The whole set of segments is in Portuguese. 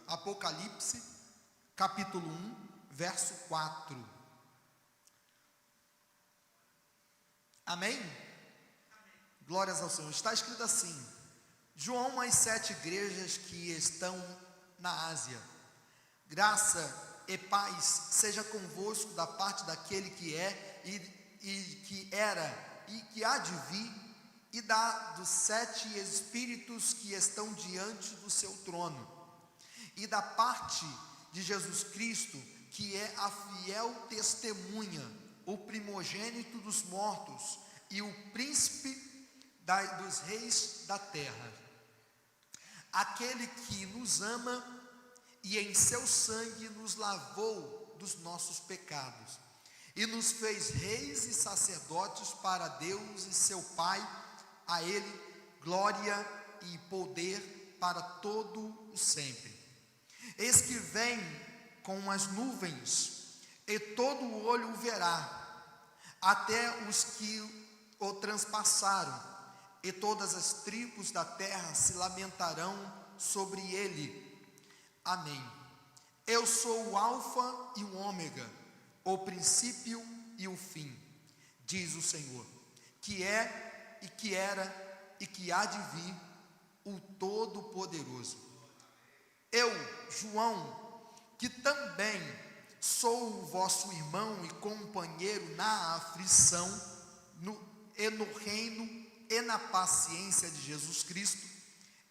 Apocalipse, capítulo 1, verso 4. Amém? Glórias ao Senhor. Está escrito assim: João às 7 igrejas que estão na Ásia. Graça e paz seja convosco da parte daquele que é e que era e que há de vir, e dos 7 espíritos que estão diante do seu trono, e da parte de Jesus Cristo, que é a fiel testemunha, o primogênito dos mortos e o príncipe dos reis da terra, aquele que nos ama e em seu sangue nos lavou dos nossos pecados, e nos fez reis e sacerdotes para Deus e seu Pai. A Ele glória e poder para todo o sempre. Eis que vem com as nuvens, e todo o olho o verá, até os que o transpassaram, e todas as tribos da terra se lamentarão sobre ele. Amém. Eu sou o Alfa e o Ômega, o princípio e o fim, diz o Senhor, que é e que era e que há de vir, o Todo-Poderoso. Eu, João, que também sou o vosso irmão e companheiro na aflição, no reino e na paciência de Jesus Cristo,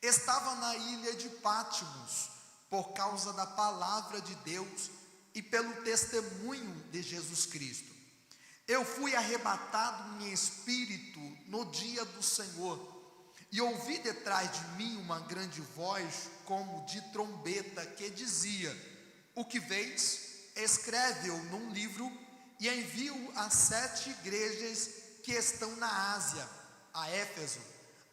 estava na ilha de Pátimos, por causa da palavra de Deus e pelo testemunho de Jesus Cristo. Eu fui arrebatado em espírito no dia do Senhor, e ouvi detrás de mim uma grande voz, como de trombeta, que dizia: o que vês, escreve-o num livro, e envia-o às 7 igrejas que estão na Ásia: a Éfeso,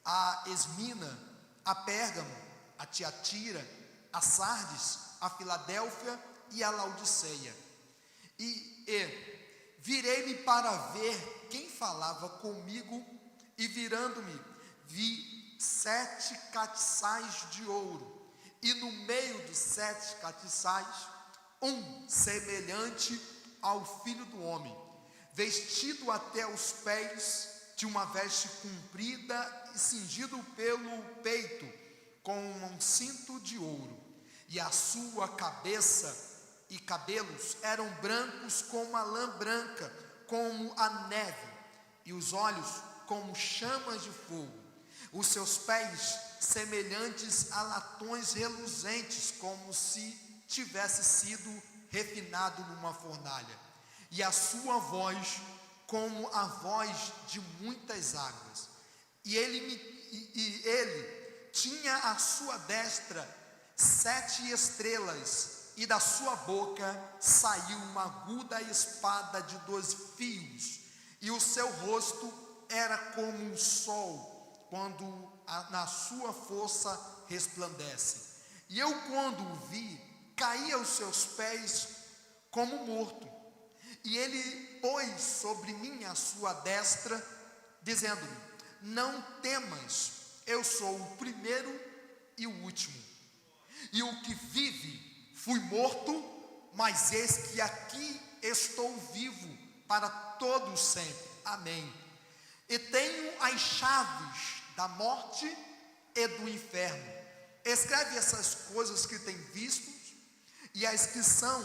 a Esmina, a Pérgamo, a Tiatira, a Sardes, a Filadélfia e a Laodiceia. E virei-me para ver quem falava comigo, e virando-me, vi 7 castiçais de ouro, e no meio dos 7 castiçais, um semelhante ao Filho do Homem, vestido até os pés de uma veste comprida e cingido pelo peito com um cinto de ouro, e a sua cabeça e cabelos eram brancos como a lã branca, como a neve, e os olhos como chamas de fogo, os seus pés semelhantes a latões reluzentes, como se tivesse sido refinado numa fornalha, e a sua voz como a voz de muitas águas. E ele tinha à sua destra 7 estrelas, e da sua boca saiu uma aguda espada de 2 fios, e o seu rosto era como um sol, quando na sua força resplandece. E eu, quando o vi, caí aos seus pés como morto. E ele pôs sobre mim a sua destra, dizendo-me: não temas, eu sou o primeiro e o último, e o que vive. Fui morto, mas eis que aqui estou vivo para todo sempre. Amém. E tenho as chaves da morte e do inferno. Escreve essas coisas que tem visto, e as que são,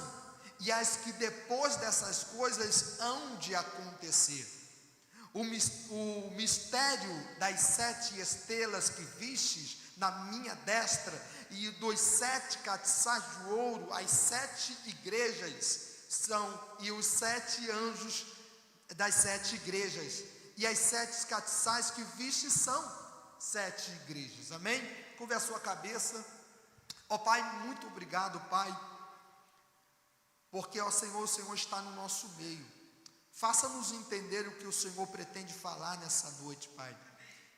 e as que depois dessas coisas hão de acontecer. O mistério das 7 estrelas que vistes na minha destra, e dos 7 castiçais de ouro, as 7 igrejas são, e os 7 anjos das 7 igrejas, e as 7 castiçais que viste são 7 igrejas. Amém? Curve a sua cabeça. Ó Pai, muito obrigado, Pai, porque, ó Senhor, o Senhor está no nosso meio. Faça-nos entender o que o Senhor pretende falar nessa noite, Pai.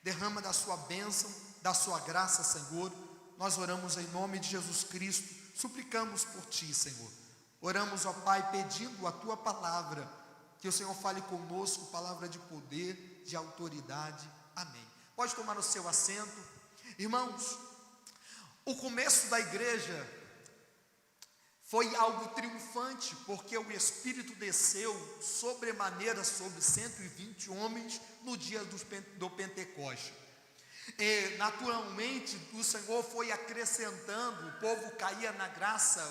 Derrama da sua bênção, da sua graça, Senhor. Nós oramos em nome de Jesus Cristo, suplicamos por Ti, Senhor. Oramos, ó Pai, pedindo a Tua palavra, que o Senhor fale conosco, palavra de poder, de autoridade. Amém. Pode tomar o seu assento. Irmãos, O começo da igreja foi algo triunfante, porque o Espírito desceu sobremaneira sobre 120 homens no dia do Pentecoste. E naturalmente o Senhor foi acrescentando, o povo caía na graça,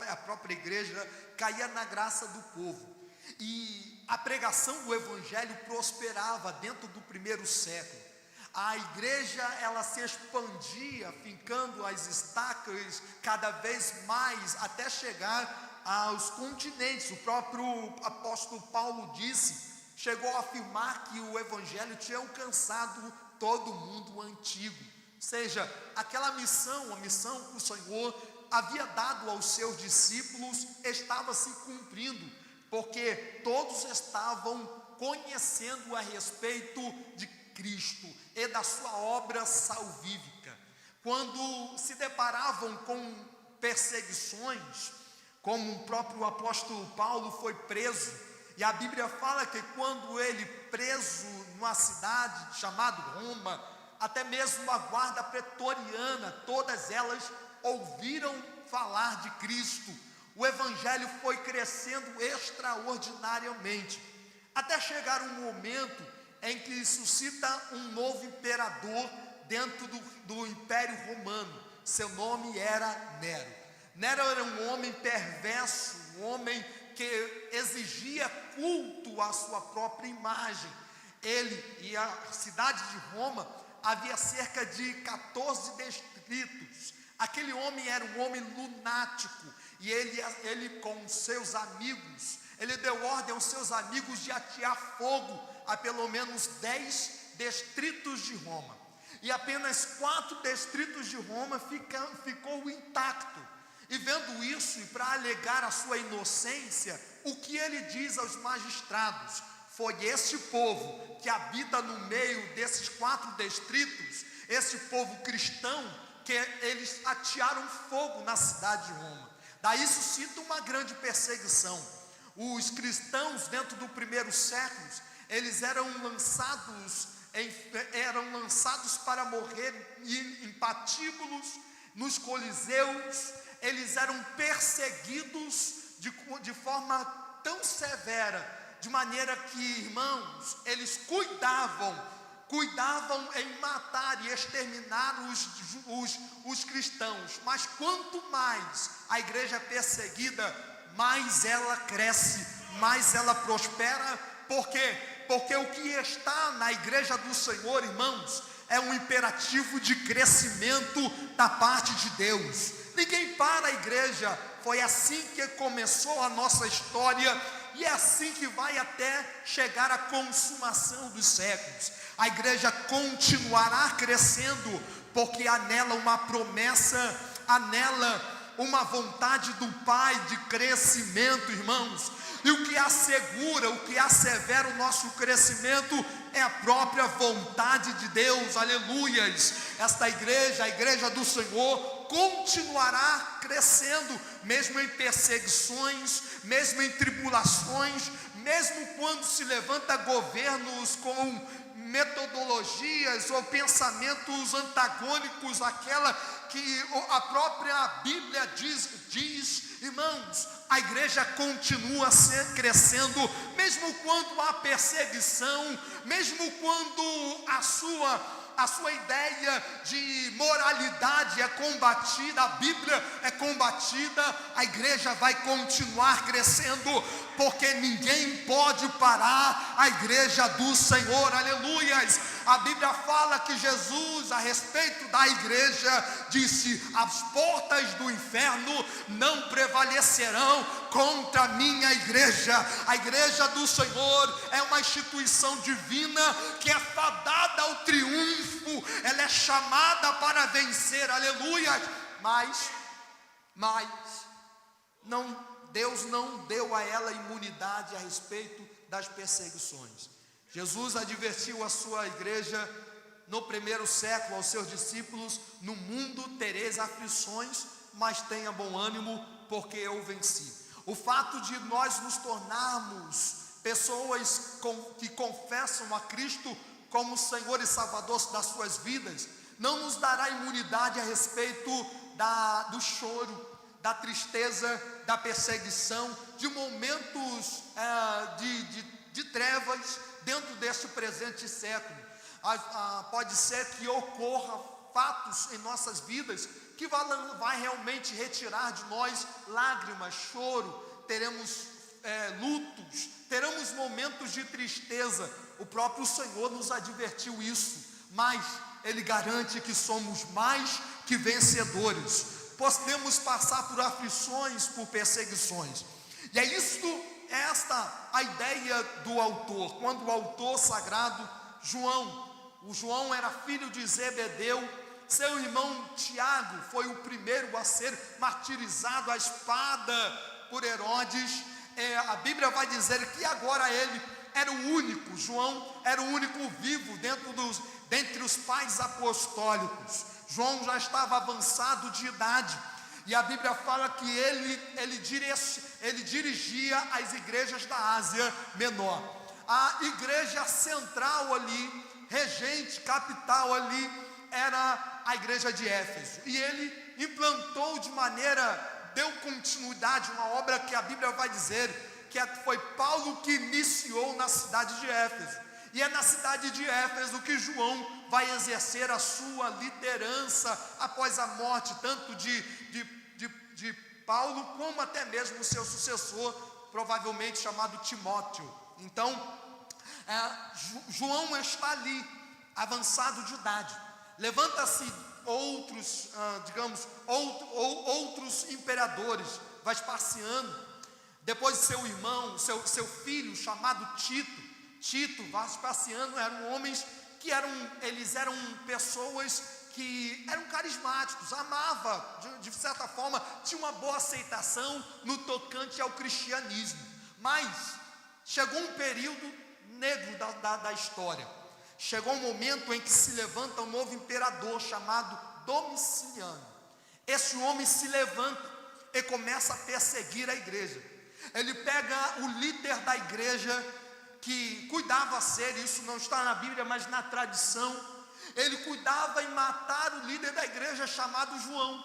a própria igreja caía na graça do povo. E a pregação do Evangelho prosperava dentro do primeiro século. A igreja, ela se expandia, fincando as estacas cada vez mais, até chegar aos continentes. O próprio apóstolo Paulo chegou a afirmar que o Evangelho tinha alcançado todo o mundo antigo. Ou seja, aquela missão, a missão que o Senhor havia dado aos seus discípulos, estava se cumprindo, porque todos estavam conhecendo a respeito de Cristo e da sua obra salvífica. Quando se deparavam com perseguições, como o próprio apóstolo Paulo foi preso, e a Bíblia fala que quando ele preso numa cidade chamada Roma, até mesmo a guarda pretoriana, todas elas ouviram falar de Cristo. O Evangelho foi crescendo extraordinariamente, até chegar um momento em que suscita um novo imperador dentro do Império Romano. Seu nome era Nero. Nero era um homem perverso, um homem que exigia culto à sua própria imagem. Ele e a cidade de Roma havia cerca de 14 distritos. Aquele homem era um homem lunático, e ele com seus amigos, ele deu ordem aos seus amigos de atear fogo a pelo menos 10 distritos de Roma, e apenas 4 distritos de Roma ficou intacto. E vendo isso, e para alegar a sua inocência, o que ele diz aos magistrados: foi este povo que habita no meio desses 4 distritos, esse povo cristão, que eles atearam fogo na cidade de Roma. Daí suscita uma grande perseguição. Os cristãos dentro do primeiro século, eles eram lançados para morrer em patíbulos, nos coliseus. Eles eram perseguidos de forma tão severa, de maneira que, irmãos, eles cuidavam em matar e exterminar os cristãos. Mas quanto mais a igreja é perseguida, mais ela cresce, mais ela prospera. Por quê? Porque o que está na igreja do Senhor, irmãos, é um imperativo de crescimento da parte de Deus. Ninguém para a igreja. Foi assim que começou a nossa história, e é assim que vai até chegar à consumação dos séculos. A igreja continuará crescendo, porque há nela uma promessa, há nela uma vontade do Pai de crescimento, irmãos. E o que assegura, o que assevera o nosso crescimento é a própria vontade de Deus. Aleluias. Esta igreja, a igreja do Senhor, continuará crescendo, mesmo em perseguições, mesmo em tribulações, mesmo quando se levanta governos com metodologias ou pensamentos antagônicos àquela que a própria Bíblia diz, irmãos, a igreja continua crescendo, mesmo quando há perseguição, mesmo quando a sua ideia de moralidade é combatida, a Bíblia é combatida, a igreja vai continuar crescendo, porque ninguém pode parar a igreja do Senhor. Aleluias. A Bíblia fala que Jesus, a respeito da igreja, disse: as portas do inferno não prevalecerão contra a minha igreja. A igreja do Senhor é uma instituição divina que é fadada ao triunfo, ela é chamada para vencer. Aleluia. Mas Deus não deu a ela imunidade a respeito das perseguições. Jesus advertiu a sua igreja no primeiro século, aos seus discípulos: no mundo tereis aflições, mas tenha bom ânimo, porque eu venci. O fato de nós nos tornarmos pessoas que confessam a Cristo como Senhor e Salvador das suas vidas, não nos dará imunidade a respeito do choro, da tristeza, da perseguição, de momentos de trevas dentro deste presente século. Pode ser que ocorra fatos em nossas vidas que vai realmente retirar de nós lágrimas, choro, teremos lutos, teremos momentos de tristeza. O próprio Senhor nos advertiu isso, mas Ele garante que somos mais que vencedores. Podemos passar por aflições, por perseguições, e é a ideia do autor. Quando o autor sagrado, o João era filho de Zebedeu, seu irmão Tiago foi o primeiro a ser martirizado à espada por Herodes. A Bíblia vai dizer que agora ele era o único, João era o único vivo dentre os pais apostólicos. João já estava avançado de idade, e a Bíblia fala que ele dirigia as igrejas da Ásia Menor. A igreja central ali, regente, capital ali, era a igreja de Éfeso, e ele implantou deu continuidade, uma obra que a Bíblia vai dizer que foi Paulo que iniciou na cidade de Éfeso, e é na cidade de Éfeso que João vai exercer a sua liderança após a morte, tanto de Paulo, como até mesmo o seu sucessor, provavelmente chamado Timóteo. Então, João está ali, avançado de idade. Levanta-se outros imperadores, Vespasiano, depois seu irmão, seu filho chamado Tito. Vespasiano eram homens que eram pessoas que eram carismáticos, amava, de certa forma, tinha uma boa aceitação no tocante ao cristianismo. Mas chegou um período negro da história. Chegou um momento em que se levanta um novo imperador chamado Domiciano. Esse homem se levanta e começa a perseguir a igreja. Ele pega o líder da igreja, que cuidava isso não está na Bíblia, mas na tradição. Ele cuidava em matar o líder da igreja chamado João.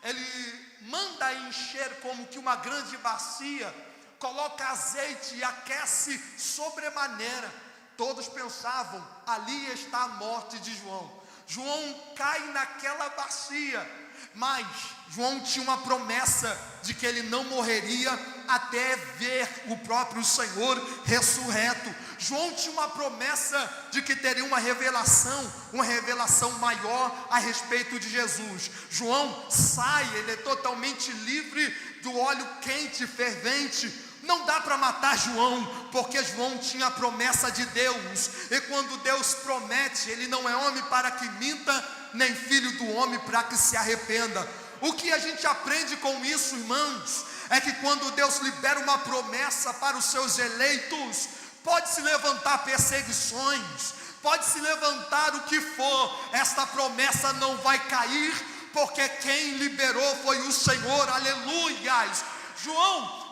Ele manda encher como que uma grande bacia, coloca azeite e aquece sobremaneira. Todos pensavam, ali está a morte de João. João cai naquela bacia, mas João tinha uma promessa de que ele não morreria até ver o próprio Senhor ressurreto. João tinha uma promessa de que teria uma revelação maior a respeito de Jesus. João sai, ele é totalmente livre do óleo quente, fervente. Não dá para matar João, porque João tinha a promessa de Deus, e quando Deus promete, Ele não é homem para que minta, nem filho do homem para que se arrependa. O que a gente aprende com isso, irmãos, é que quando Deus libera uma promessa para os seus eleitos, pode se levantar perseguições, pode se levantar o que for, esta promessa não vai cair, porque quem liberou foi o Senhor, aleluias.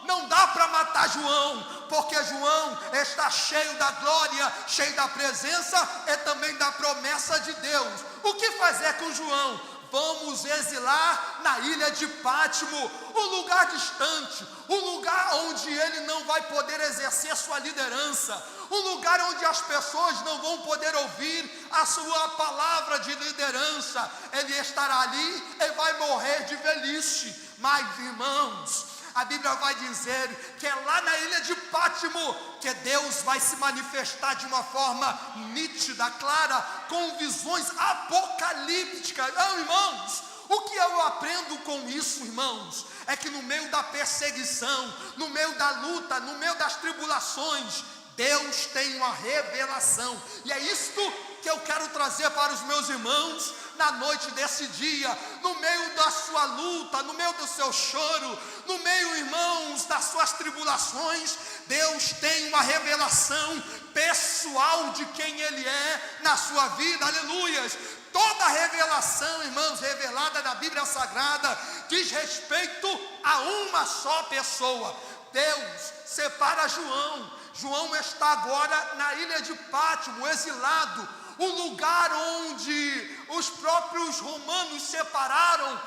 Não dá para matar João, porque João está cheio da glória, cheio da presença e também da promessa de Deus. O que fazer com João? Vamos exilar na ilha de Pátimo, um lugar distante, um lugar onde ele não vai poder exercer sua liderança, um lugar onde as pessoas não vão poder ouvir a sua palavra de liderança. Ele estará ali e vai morrer de velhice. Mas, irmãos, a Bíblia vai dizer que é lá na ilha de Pátimo que Deus vai se manifestar de uma forma nítida, clara, com visões apocalípticas. Não, irmãos, o que eu aprendo com isso, irmãos, é que no meio da perseguição, no meio da luta, no meio das tribulações, Deus tem uma revelação, e é isto que eu quero trazer para os meus irmãos na noite desse dia. No meio da sua luta, no meio do seu choro, no meio, irmãos, das suas tribulações, Deus tem uma revelação pessoal de quem Ele é na sua vida, aleluias. Toda a revelação, irmãos, revelada na Bíblia Sagrada, diz respeito a uma só pessoa. Deus separa João está agora na ilha de Pátimo, exilado. o lugar onde os próprios romanos separaram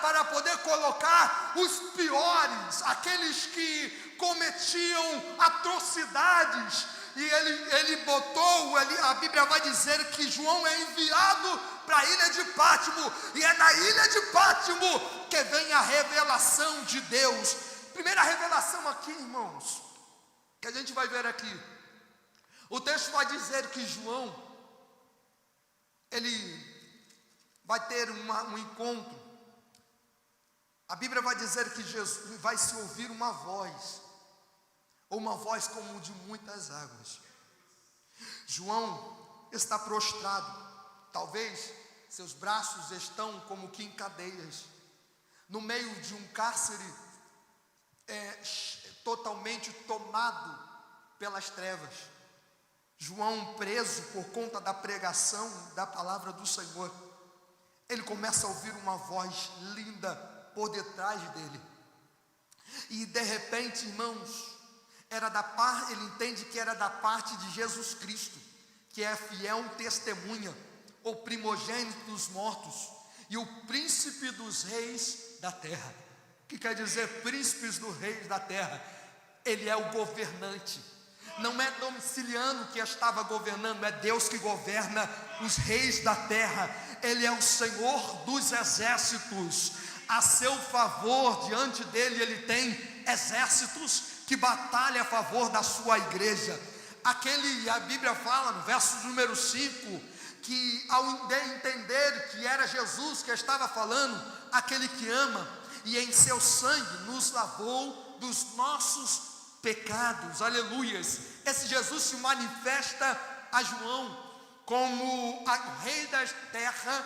para poder colocar os piores, aqueles que cometiam atrocidades. E ele botou, a Bíblia vai dizer que João é enviado para a ilha de Pátimo, e é na ilha de Pátimo que vem a revelação de Deus. Primeira revelação aqui, irmãos, que a gente vai ver aqui, o texto vai dizer que João, ele vai ter um encontro. A Bíblia vai dizer que Jesus vai se ouvir uma voz como de muitas águas. João está prostrado, talvez seus braços estão como que em cadeias, no meio de um cárcere totalmente tomado pelas trevas. João, preso por conta da pregação da palavra do Senhor, ele começa a ouvir uma voz linda por detrás dele, e de repente, irmãos, ele entende que era da parte de Jesus Cristo, que é fiel testemunha, o primogênito dos mortos e o príncipe dos reis da terra. O que quer dizer príncipes dos reis da terra? Ele é o governante. Não é Domiciliano que estava governando, é Deus que governa os reis da terra. Ele é o Senhor dos exércitos. A seu favor, diante dele, ele tem exércitos que batalham a favor da sua igreja. A Bíblia fala no verso número 5, que ao entender que era Jesus que estava falando, aquele que ama, e em seu sangue nos lavou dos nossos pecados, aleluias. Esse Jesus se manifesta a João como o rei da terra,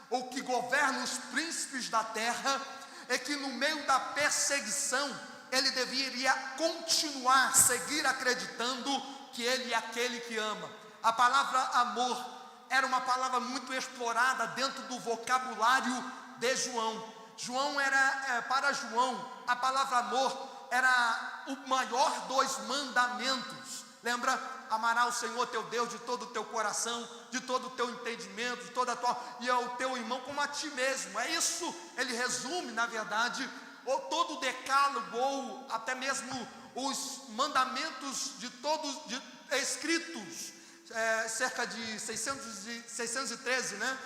ou que governa os príncipes da terra, é que no meio da perseguição, ele deveria continuar, seguir acreditando que ele é aquele que ama. A palavra amor era uma palavra muito explorada dentro do vocabulário de João. Para João, a palavra amor era o maior dos mandamentos. Lembra? Amarás o Senhor teu Deus de todo o teu coração, de todo o teu entendimento, de toda a tua, e ao teu irmão como a ti mesmo. É isso, ele resume, na verdade, ou todo o decálogo, ou até mesmo os mandamentos escritos, cerca de 613, né?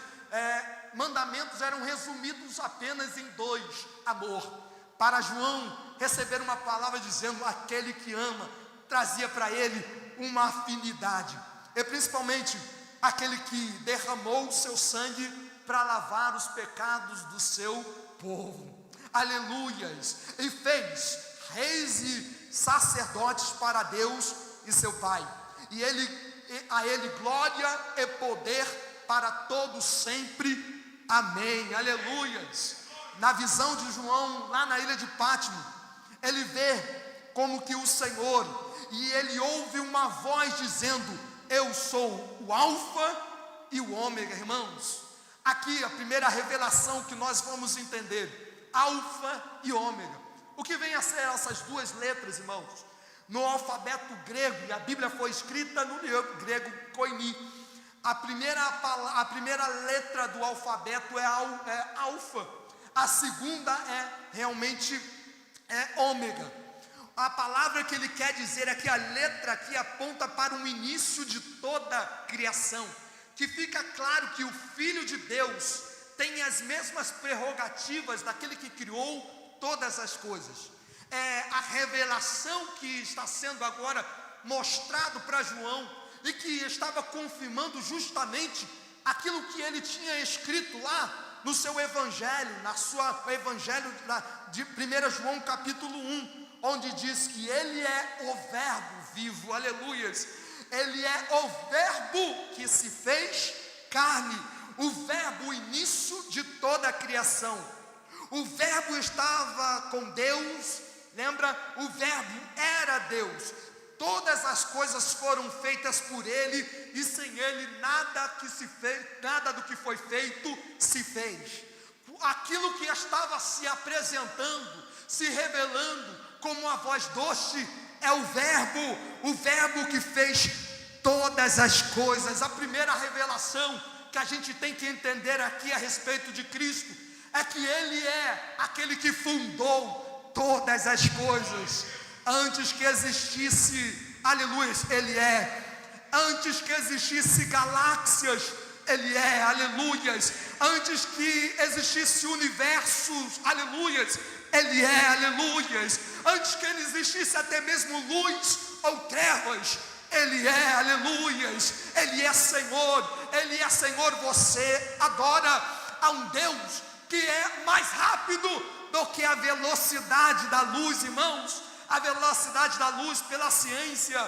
Mandamentos eram resumidos apenas em 2: amor. Para João, receber uma palavra dizendo aquele que ama, trazia para ele uma afinidade, e principalmente aquele que derramou o seu sangue para lavar os pecados do seu povo, aleluias, e fez reis e sacerdotes para Deus e seu Pai, e a ele glória e poder para todos sempre, amém, aleluias. Na visão de João, lá na ilha de Pátimo, ele vê como que o Senhor, e ele ouve uma voz dizendo: eu sou o Alfa e o Ômega, irmãos. Aqui a primeira revelação que nós vamos entender: Alfa e Ômega. O que vem a ser essas duas letras, irmãos? No alfabeto grego, e a Bíblia foi escrita no grego koine, a primeira letra do alfabeto é alfa, a segunda realmente ômega. A palavra que ele quer dizer aqui, a letra aqui aponta para o início de toda a criação, que fica claro que o Filho de Deus tem as mesmas prerrogativas daquele que criou todas as coisas. A revelação que está sendo agora mostrado para João, e que estava confirmando justamente aquilo que ele tinha escrito lá no seu evangelho, evangelho de 1 João capítulo 1, onde diz que ele é o verbo vivo, aleluias. Ele é o verbo que se fez carne, o verbo, o início de toda a criação. O verbo estava com Deus, lembra? O verbo era Deus. Todas as coisas foram feitas por ele, e sem ele nada do que foi feito se fez. Aquilo que estava se apresentando, se revelando como uma voz doce, é o verbo que fez todas as coisas. A primeira revelação que a gente tem que entender aqui a respeito de Cristo é que Ele é aquele que fundou todas as coisas. Antes que existisse, aleluia, Ele é. Antes que existisse galáxias, Ele é, aleluias. Antes que existisse universos, aleluias, Ele é, aleluias. Antes que Ele existisse até mesmo luz ou trevas, Ele é, aleluias. Ele é Senhor, Ele é Senhor. Você adora a um Deus que é mais rápido do que a velocidade da luz, irmãos. A velocidade da luz pela ciência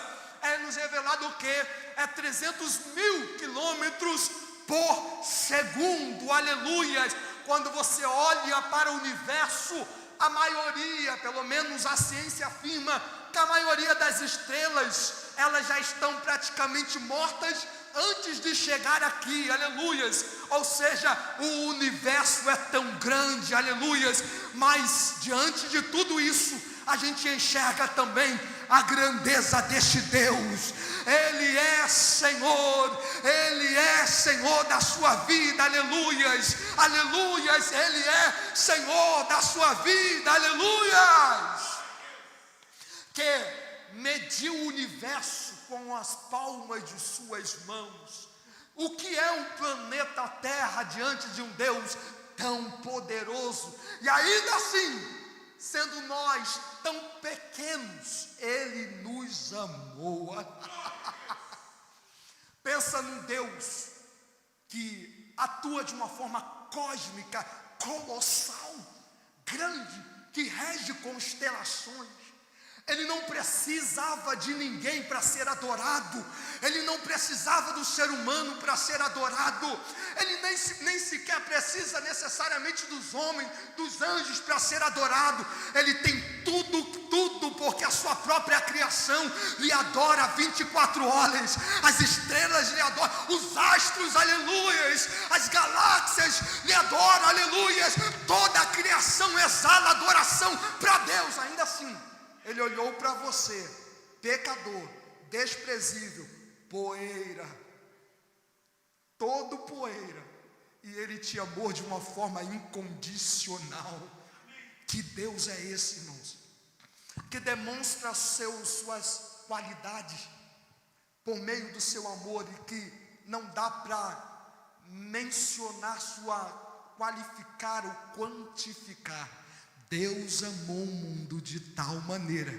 é nos revelado o que? É 300 mil quilômetros por segundo, aleluias. Quando você olha para o universo, a maioria, pelo menos a ciência afirma, que a maioria das estrelas, elas já estão praticamente mortas antes de chegar aqui, aleluias. Ou seja, o universo é tão grande, aleluias, mas diante de tudo isso, a gente enxerga também a grandeza deste Deus. Ele é Senhor, Ele é Senhor da sua vida, aleluias, aleluias. Ele é Senhor da sua vida, aleluias. Que mediu o universo com as palmas de suas mãos. O que é um planeta Terra diante de um Deus tão poderoso? E ainda assim, sendo nós tão pequenos, Ele nos amou. Pensa num Deus que atua de uma forma cósmica, colossal, grande, que rege constelações. Ele não precisava de ninguém para ser adorado. Ele não precisava do ser humano para ser adorado. Ele nem sequer precisa necessariamente dos homens, dos anjos para ser adorado. Ele tem tudo, porque a sua própria criação lhe adora 24 horas. As estrelas lhe adoram, os astros, aleluias, as galáxias lhe adoram, aleluias. Toda a criação exala adoração para Deus. Ainda assim, Ele olhou para você, pecador, desprezível, poeira, todo poeira, e Ele te amou de uma forma incondicional. Que Deus é esse, irmãos? Que demonstra suas qualidades por meio do seu amor, e que não dá para mencionar, qualificar ou quantificar. Deus amou o mundo de tal maneira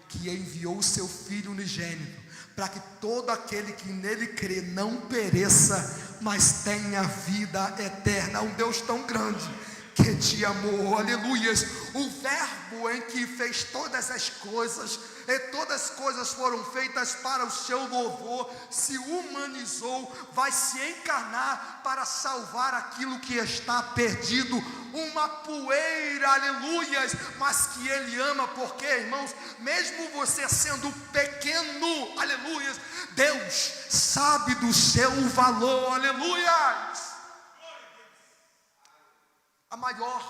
que enviou o seu Filho unigênito, para que todo aquele que nele crê não pereça, mas tenha vida eterna. Um Deus tão grande que te amou, aleluias. O verbo em que fez todas as coisas, e todas as coisas foram feitas para o seu louvor, se humanizou, vai se encarnar para salvar aquilo que está perdido, uma poeira, aleluias, mas que Ele ama. Porque, irmãos, mesmo você sendo pequeno, aleluias, Deus sabe do seu valor, aleluias. A maior,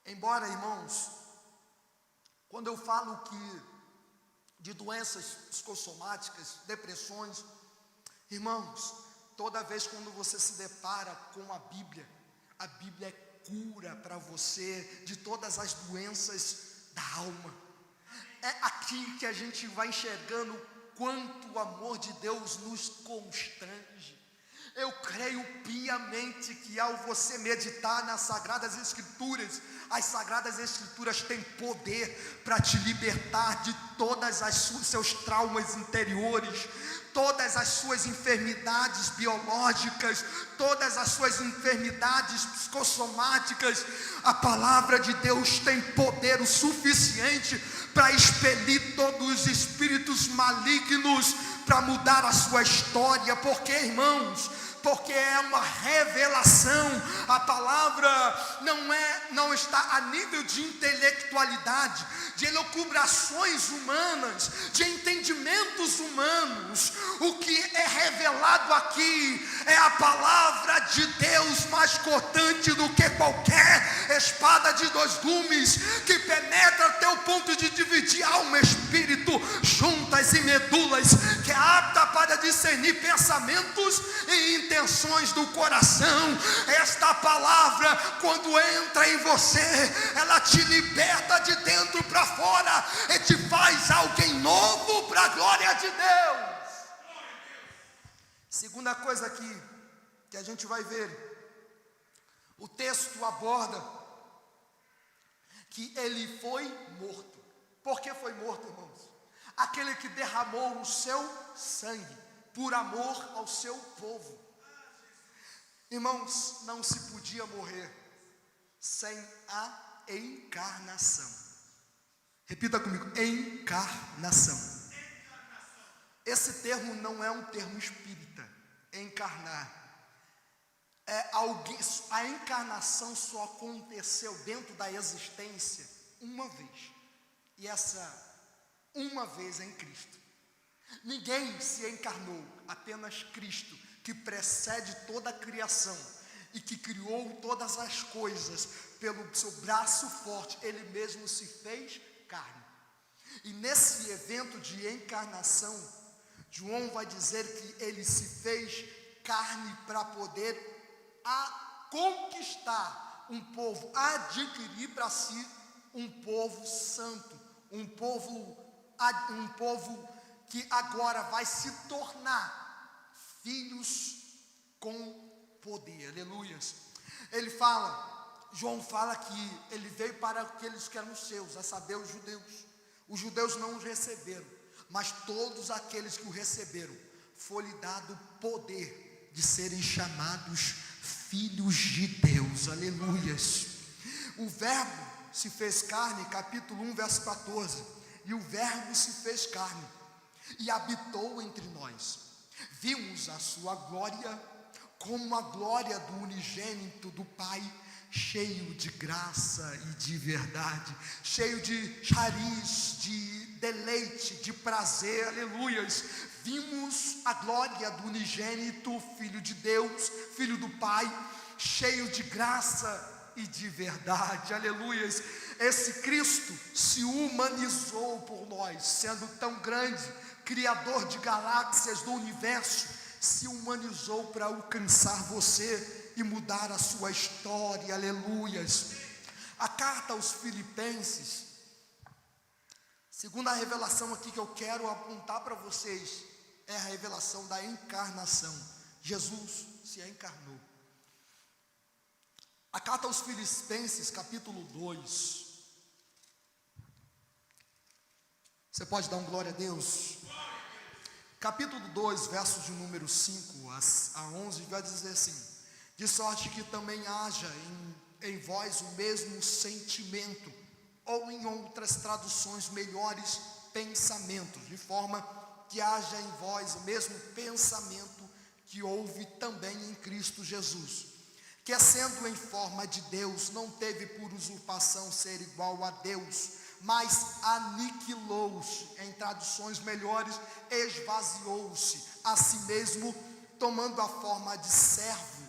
embora, irmãos, quando eu falo que de doenças psicossomáticas, depressões, irmãos, toda vez quando você se depara com a Bíblia é cura para você de todas as doenças da alma. É aqui que a gente vai enxergando quanto o amor de Deus nos constrange. Eu creio piamente que ao você meditar nas Sagradas Escrituras, as Sagradas Escrituras têm poder para te libertar de todas as seus traumas interiores, todas as suas enfermidades biológicas, todas as suas enfermidades psicossomáticas. A palavra de Deus tem poder o suficiente para expelir todos os espíritos malignos, para mudar a sua história. Porque, irmãos, porque é uma revelação. A palavra não não está a nível de intelectualidade, de elucubrações humanas, de entendimentos humanos. O que é revelado aqui é a palavra de Deus, mais cortante do que qualquer espada de dois gumes, que penetra até o ponto de dividir alma e espírito, juntas e medulas, que é apta para discernir pensamentos e intenções do coração. Esta palavra, quando entra em você, ela te liberta de dentro para fora e te faz alguém novo para a glória de Deus. Segunda coisa aqui que a gente vai ver, o texto aborda que ele foi morto. Por que foi morto, irmãos? Aquele que derramou o seu sangue por amor ao seu povo. Irmãos, não se podia morrer sem a encarnação. Repita comigo: encarnação. Esse termo não é um termo espírita. Encarnar é alguém. A encarnação só aconteceu dentro da existência uma vez, e essa uma vez é em Cristo. Ninguém se encarnou, apenas Cristo, que precede toda a criação e que criou todas as coisas. Pelo seu braço forte, ele mesmo se fez carne. E nesse evento de encarnação, João vai dizer que ele se fez carne para poder conquistar um povo, adquirir para si um povo santo, um povo que agora vai se tornar filhos com poder. Aleluias. João fala que ele veio para aqueles que eram seus, a saber, os judeus. Os judeus não os receberam, mas todos aqueles que o receberam, foi-lhe dado poder de serem chamados filhos de Deus. Aleluias. O verbo se fez carne, capítulo 1, verso 14. E o verbo se fez carne e habitou entre nós. Vimos a sua glória como a glória do unigênito do Pai, cheio de graça e de verdade, cheio de chariz, de deleite, de prazer. Aleluias. Vimos a glória do unigênito, Filho de Deus, Filho do Pai, cheio de graça e de verdade. Aleluias. Esse Cristo se humanizou por nós, sendo tão grande, criador de galáxias do universo, se humanizou para alcançar você e mudar a sua história. Aleluias. A carta aos Filipenses, segundo a revelação aqui que eu quero apontar para vocês, é a revelação da encarnação. Jesus se encarnou. A carta aos Filipenses, capítulo 2. Você pode dar um glória a Deus? Capítulo 2, versos de número 5 a 11, vai dizer assim: de sorte que também haja em vós o mesmo sentimento, ou em outras traduções melhores, pensamentos, de forma que haja em vós o mesmo pensamento que houve também em Cristo Jesus, que sendo em forma de Deus, não teve por usurpação ser igual a Deus, mas aniquilou-se, em traduções melhores, esvaziou-se a si mesmo, tomando a forma de servo,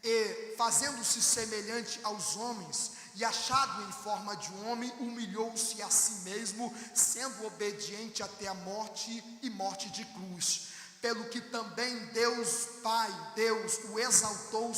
e fazendo-se semelhante aos homens, e achado em forma de homem, humilhou-se a si mesmo, sendo obediente até a morte e morte de cruz. Pelo que também Deus o exaltou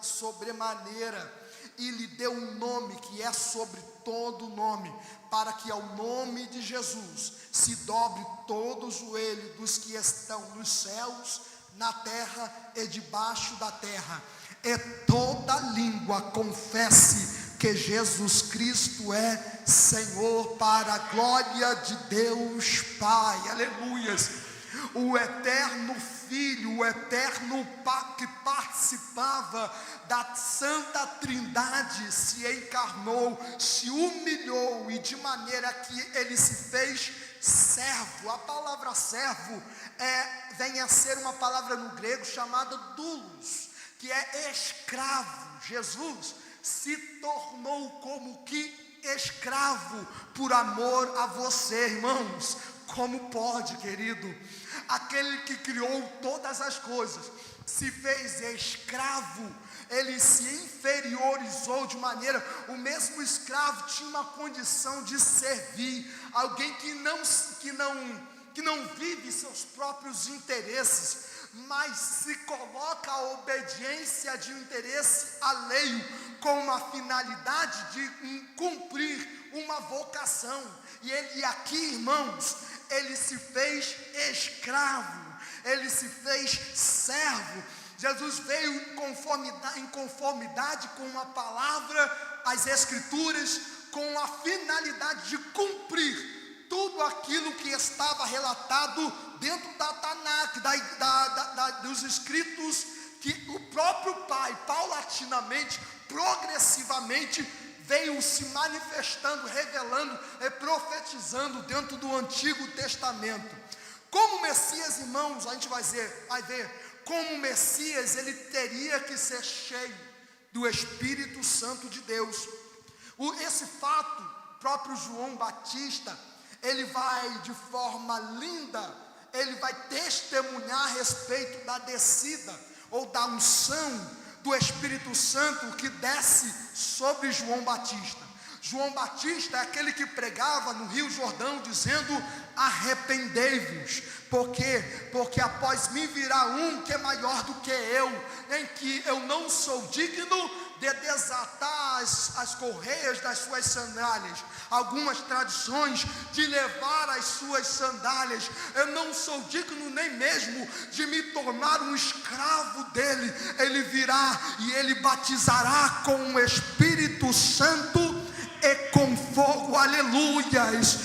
sobremaneira, e lhe deu um nome que é sobre todo nome, para que ao nome de Jesus se dobre todo o joelho dos que estão nos céus, na terra e debaixo da terra, e toda língua confesse que Jesus Cristo é Senhor, para a glória de Deus Pai. Aleluias. O eterno Filho, o eterno que participava da Santa Trindade, se encarnou, se humilhou, e de maneira que ele se fez servo. A palavra servo vem a ser uma palavra no grego chamada doulos, que é escravo. Jesus se tornou como que escravo por amor a você, irmãos. Como pode, querido? Aquele que criou todas as coisas se fez escravo, ele se inferiorizou de maneira, o mesmo escravo tinha uma condição de servir, alguém que não vive seus próprios interesses, mas se coloca a obediência de um interesse alheio, com uma finalidade de cumprir uma vocação. E ele aqui, irmãos, ele se fez escravo, ele se fez servo. Jesus veio em conformidade com a palavra, as escrituras, com a finalidade de cumprir tudo aquilo que estava relatado dentro da Tanakh, dos escritos, que o próprio Pai, paulatinamente, progressivamente, veio se manifestando, revelando e profetizando dentro do Antigo Testamento. Como Messias, irmãos, a gente vai ver, como Messias, ele teria que ser cheio do Espírito Santo de Deus. Esse fato, próprio João Batista, ele vai de forma linda, ele vai testemunhar a respeito da descida, ou da unção do Espírito Santo que desce sobre João Batista. João Batista é aquele que pregava no Rio Jordão, dizendo: arrependei-vos, porque após mim virá um que é maior do que eu, em que eu não sou digno de desatar as correias das suas sandálias. Algumas tradições, de levar as suas sandálias. Eu não sou digno nem mesmo de me tornar um escravo dele. Ele virá e ele batizará com o Espírito Santo e com fogo. Aleluias.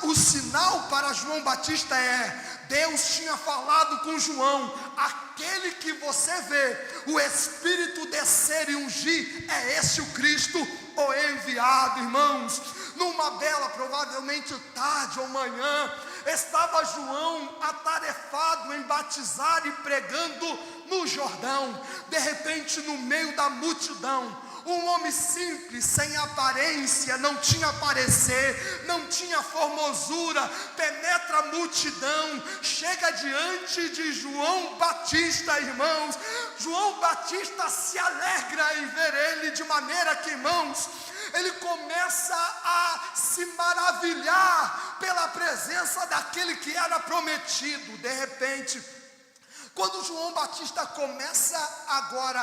O sinal para João Batista é: Deus tinha falado com João: aquele que você vê o Espírito descer e ungir, é esse o Cristo, o enviado. Irmãos, numa bela, provavelmente tarde ou manhã, estava João atarefado em batizar e pregando no Jordão. De repente, no meio da multidão, um homem simples, sem aparência, não tinha parecer, não tinha formosura, penetra a multidão, chega diante de João Batista, irmãos. João Batista se alegra em ver ele, de maneira que, irmãos, ele começa a se maravilhar pela presença daquele que era prometido. De repente, quando João Batista começa agora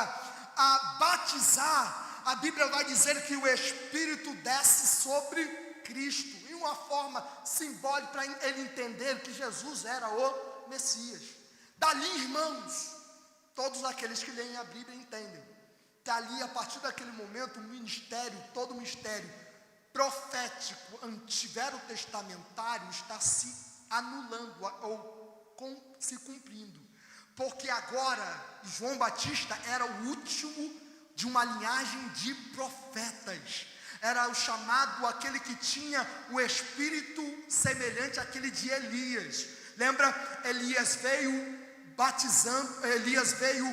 a batizar, a Bíblia vai dizer que o Espírito desce sobre Cristo, em uma forma simbólica, para ele entender que Jesus era o Messias. Dali, irmãos, todos aqueles que leem a Bíblia entendem que ali, a partir daquele momento, o ministério, todo o ministério profético, antiverotestamentário, está se anulando ou se cumprindo, porque agora João Batista era o último de uma linhagem de profetas. Era o chamado, aquele que tinha o espírito semelhante àquele de Elias. Lembra? Elias veio batizando, Elias veio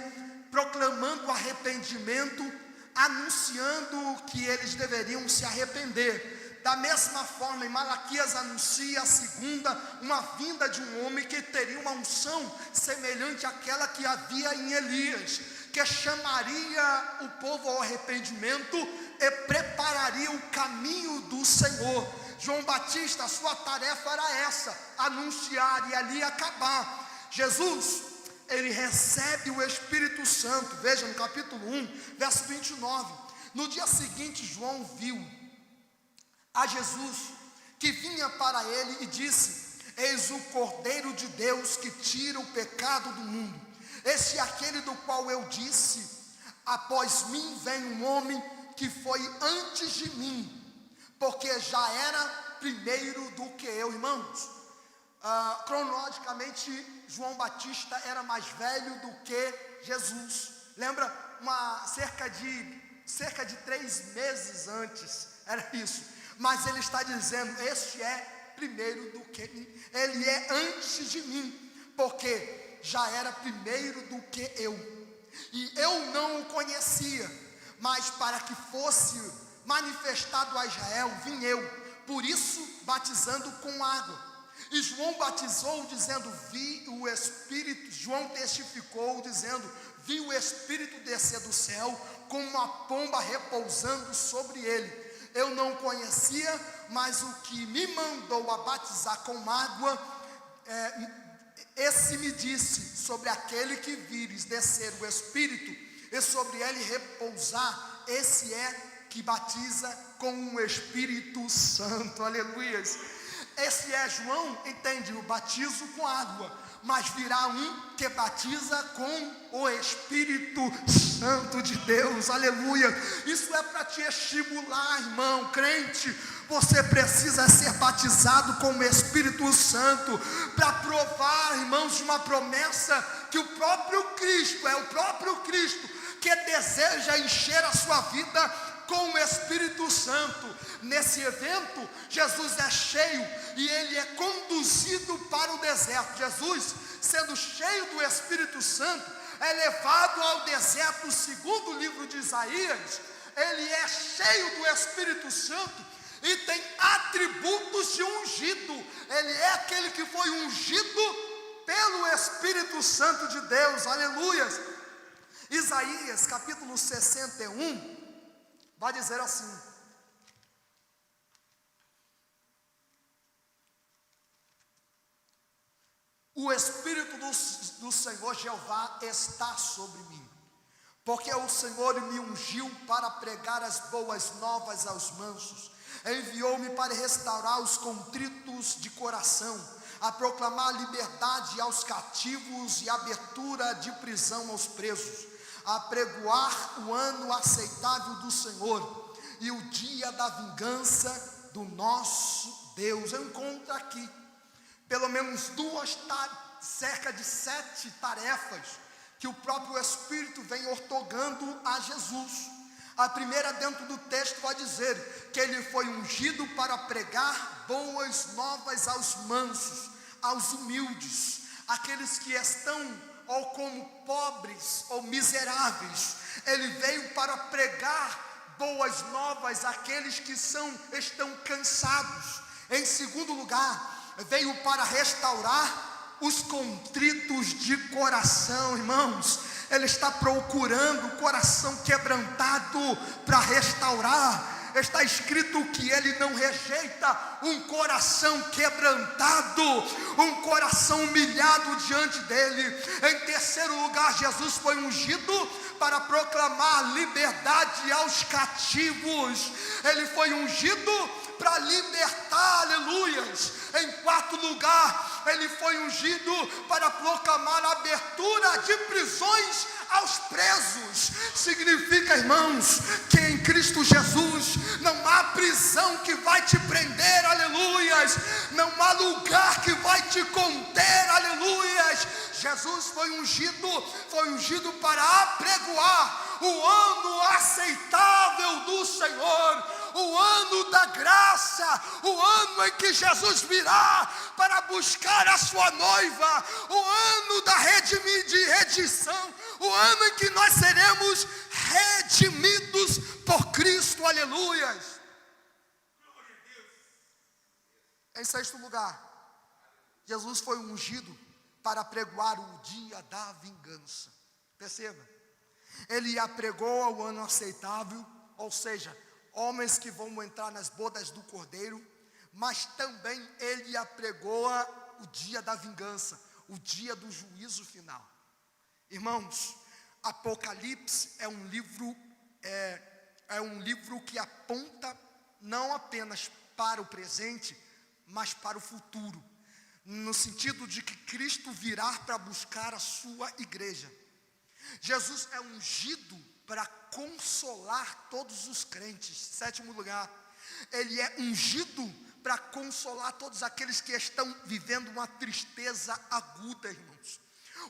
proclamando arrependimento, anunciando que eles deveriam se arrepender. Da mesma forma, em Malaquias anuncia a segunda, uma vinda de um homem que teria uma unção semelhante àquela que havia em Elias, que chamaria o povo ao arrependimento e prepararia o caminho do Senhor. João Batista, a sua tarefa era essa: anunciar e ali acabar. Jesus, ele recebe o Espírito Santo. Veja no capítulo 1, verso 29. No dia seguinte, João viu a Jesus que vinha para ele e disse: eis o Cordeiro de Deus que tira o pecado do mundo. Esse é aquele do qual eu disse: após mim vem um homem que foi antes de mim, porque já era primeiro do que eu. Irmãos, cronologicamente, João Batista era mais velho do que Jesus. Lembra? Cerca de 3 meses antes, era isso. Mas ele está dizendo: este é primeiro do que mim, ele é antes de mim, porque já era primeiro do que eu, e eu não o conhecia, mas para que fosse manifestado a Israel, vim eu, por isso batizando com água. E João batizou dizendo, vi o Espírito, João testificou dizendo, vi o Espírito descer do céu, como uma pomba repousando sobre ele. Eu não conhecia, mas o que me mandou a batizar com água, esse me disse, sobre aquele que vires descer o Espírito, e sobre ele repousar, esse é que batiza com o Espírito Santo, aleluias. Esse é João, entende, o batismo com água, mas virá um que batiza com o Espírito Santo de Deus, aleluia. Isso é para te estimular, irmão, crente. Você precisa ser batizado com o Espírito Santo, para provar, irmãos, de uma promessa que o próprio Cristo, é o próprio Cristo, que deseja encher a sua vida com o Espírito Santo. Nesse evento, Jesus é cheio e ele é conduzido para o deserto. Jesus, sendo cheio do Espírito Santo, é levado ao deserto. Segundo o livro de Isaías, ele é cheio do Espírito Santo e tem atributos de ungido. Ele é aquele que foi ungido pelo Espírito Santo de Deus, aleluias. Isaías capítulo 61 vai dizer assim: o Espírito do Senhor Jeová está sobre mim, porque o Senhor me ungiu para pregar as boas novas aos mansos, enviou-me para restaurar os contritos de coração, a proclamar liberdade aos cativos e abertura de prisão aos presos, a pregoar o ano aceitável do Senhor e o dia da vingança do nosso Deus. Eu encontro aqui pelo menos cerca de 7 tarefas que o próprio Espírito vem ortogando a Jesus. A primeira, dentro do texto, vai dizer que ele foi ungido para pregar boas novas aos mansos, aos humildes, aqueles que estão ou como pobres ou miseráveis. Ele veio para pregar boas novas àqueles que estão cansados. Em segundo lugar, veio para restaurar os contritos de coração, irmãos. Ele está procurando o coração quebrantado para restaurar. Está escrito que ele não rejeita um coração quebrantado, um coração humilhado diante dele. Em terceiro lugar, Jesus foi ungido para proclamar liberdade aos cativos. Ele foi ungido para libertar, aleluias. Em quarto lugar, ele foi ungido para proclamar a abertura de prisões aos presos. Significa, irmãos, que em Cristo Jesus não há prisão que vai te prender, aleluias. Não há lugar que vai te conter, aleluias. Jesus foi ungido para apregoar o ano aceitável do Senhor, o ano da graça, o ano em que Jesus virá para buscar a sua noiva, o ano da redição, o ano em que nós seremos redimidos por Cristo, aleluias. Em sexto lugar, Jesus foi ungido para pregoar o dia da vingança. Perceba, ele apregou ao ano aceitável, ou seja, homens que vão entrar nas bodas do Cordeiro, mas também ele apregoa o dia da vingança, o dia do juízo final. Irmãos, Apocalipse é um livro que aponta não apenas para o presente, mas para o futuro, no sentido de que Cristo virá para buscar a sua igreja. Jesus é ungido para consolar todos os crentes. Sétimo lugar, ele é ungido para consolar todos aqueles que estão vivendo uma tristeza aguda, irmãos.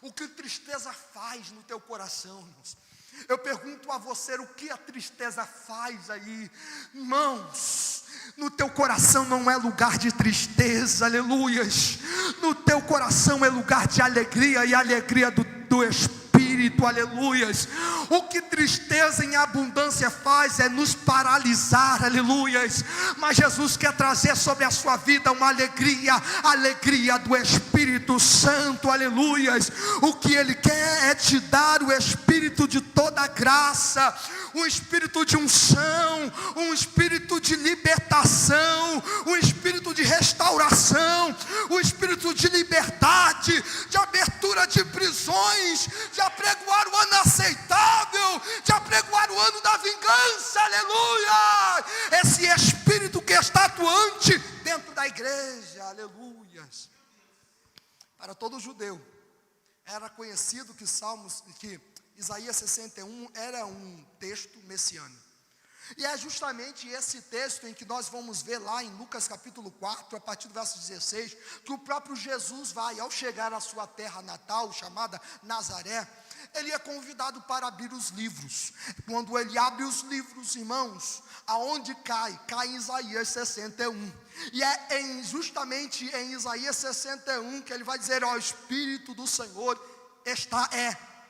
O que tristeza faz no teu coração, irmãos? Eu pergunto a você, o que a tristeza faz aí? Irmãos, no teu coração não é lugar de tristeza, aleluias. No teu coração é lugar de alegria, e a alegria do Espírito espírito, aleluias. O que tristeza em abundância faz é nos paralisar, aleluias. Mas Jesus quer trazer sobre a sua vida uma alegria, a alegria do Espírito Santo, aleluias. O que Ele quer é te dar o Espírito de toda graça, um espírito de unção, um espírito de libertação, um espírito de restauração, um espírito de liberdade, de abertura de prisões, de apregoar o ano aceitável, de apregoar o ano da vingança, aleluia. Esse espírito que está atuante dentro da igreja, aleluia. Para todo judeu era conhecido que Isaías 61 era um texto messiânico. E é justamente esse texto em que nós vamos ver lá em Lucas capítulo 4, a partir do verso 16, que o próprio Jesus vai, ao chegar à sua terra natal, chamada Nazaré, ele é convidado para abrir os livros. Quando ele abre os livros, irmãos, aonde cai em Isaías 61. E é justamente em Isaías 61 que ele vai dizer: ó, o Espírito do Senhor está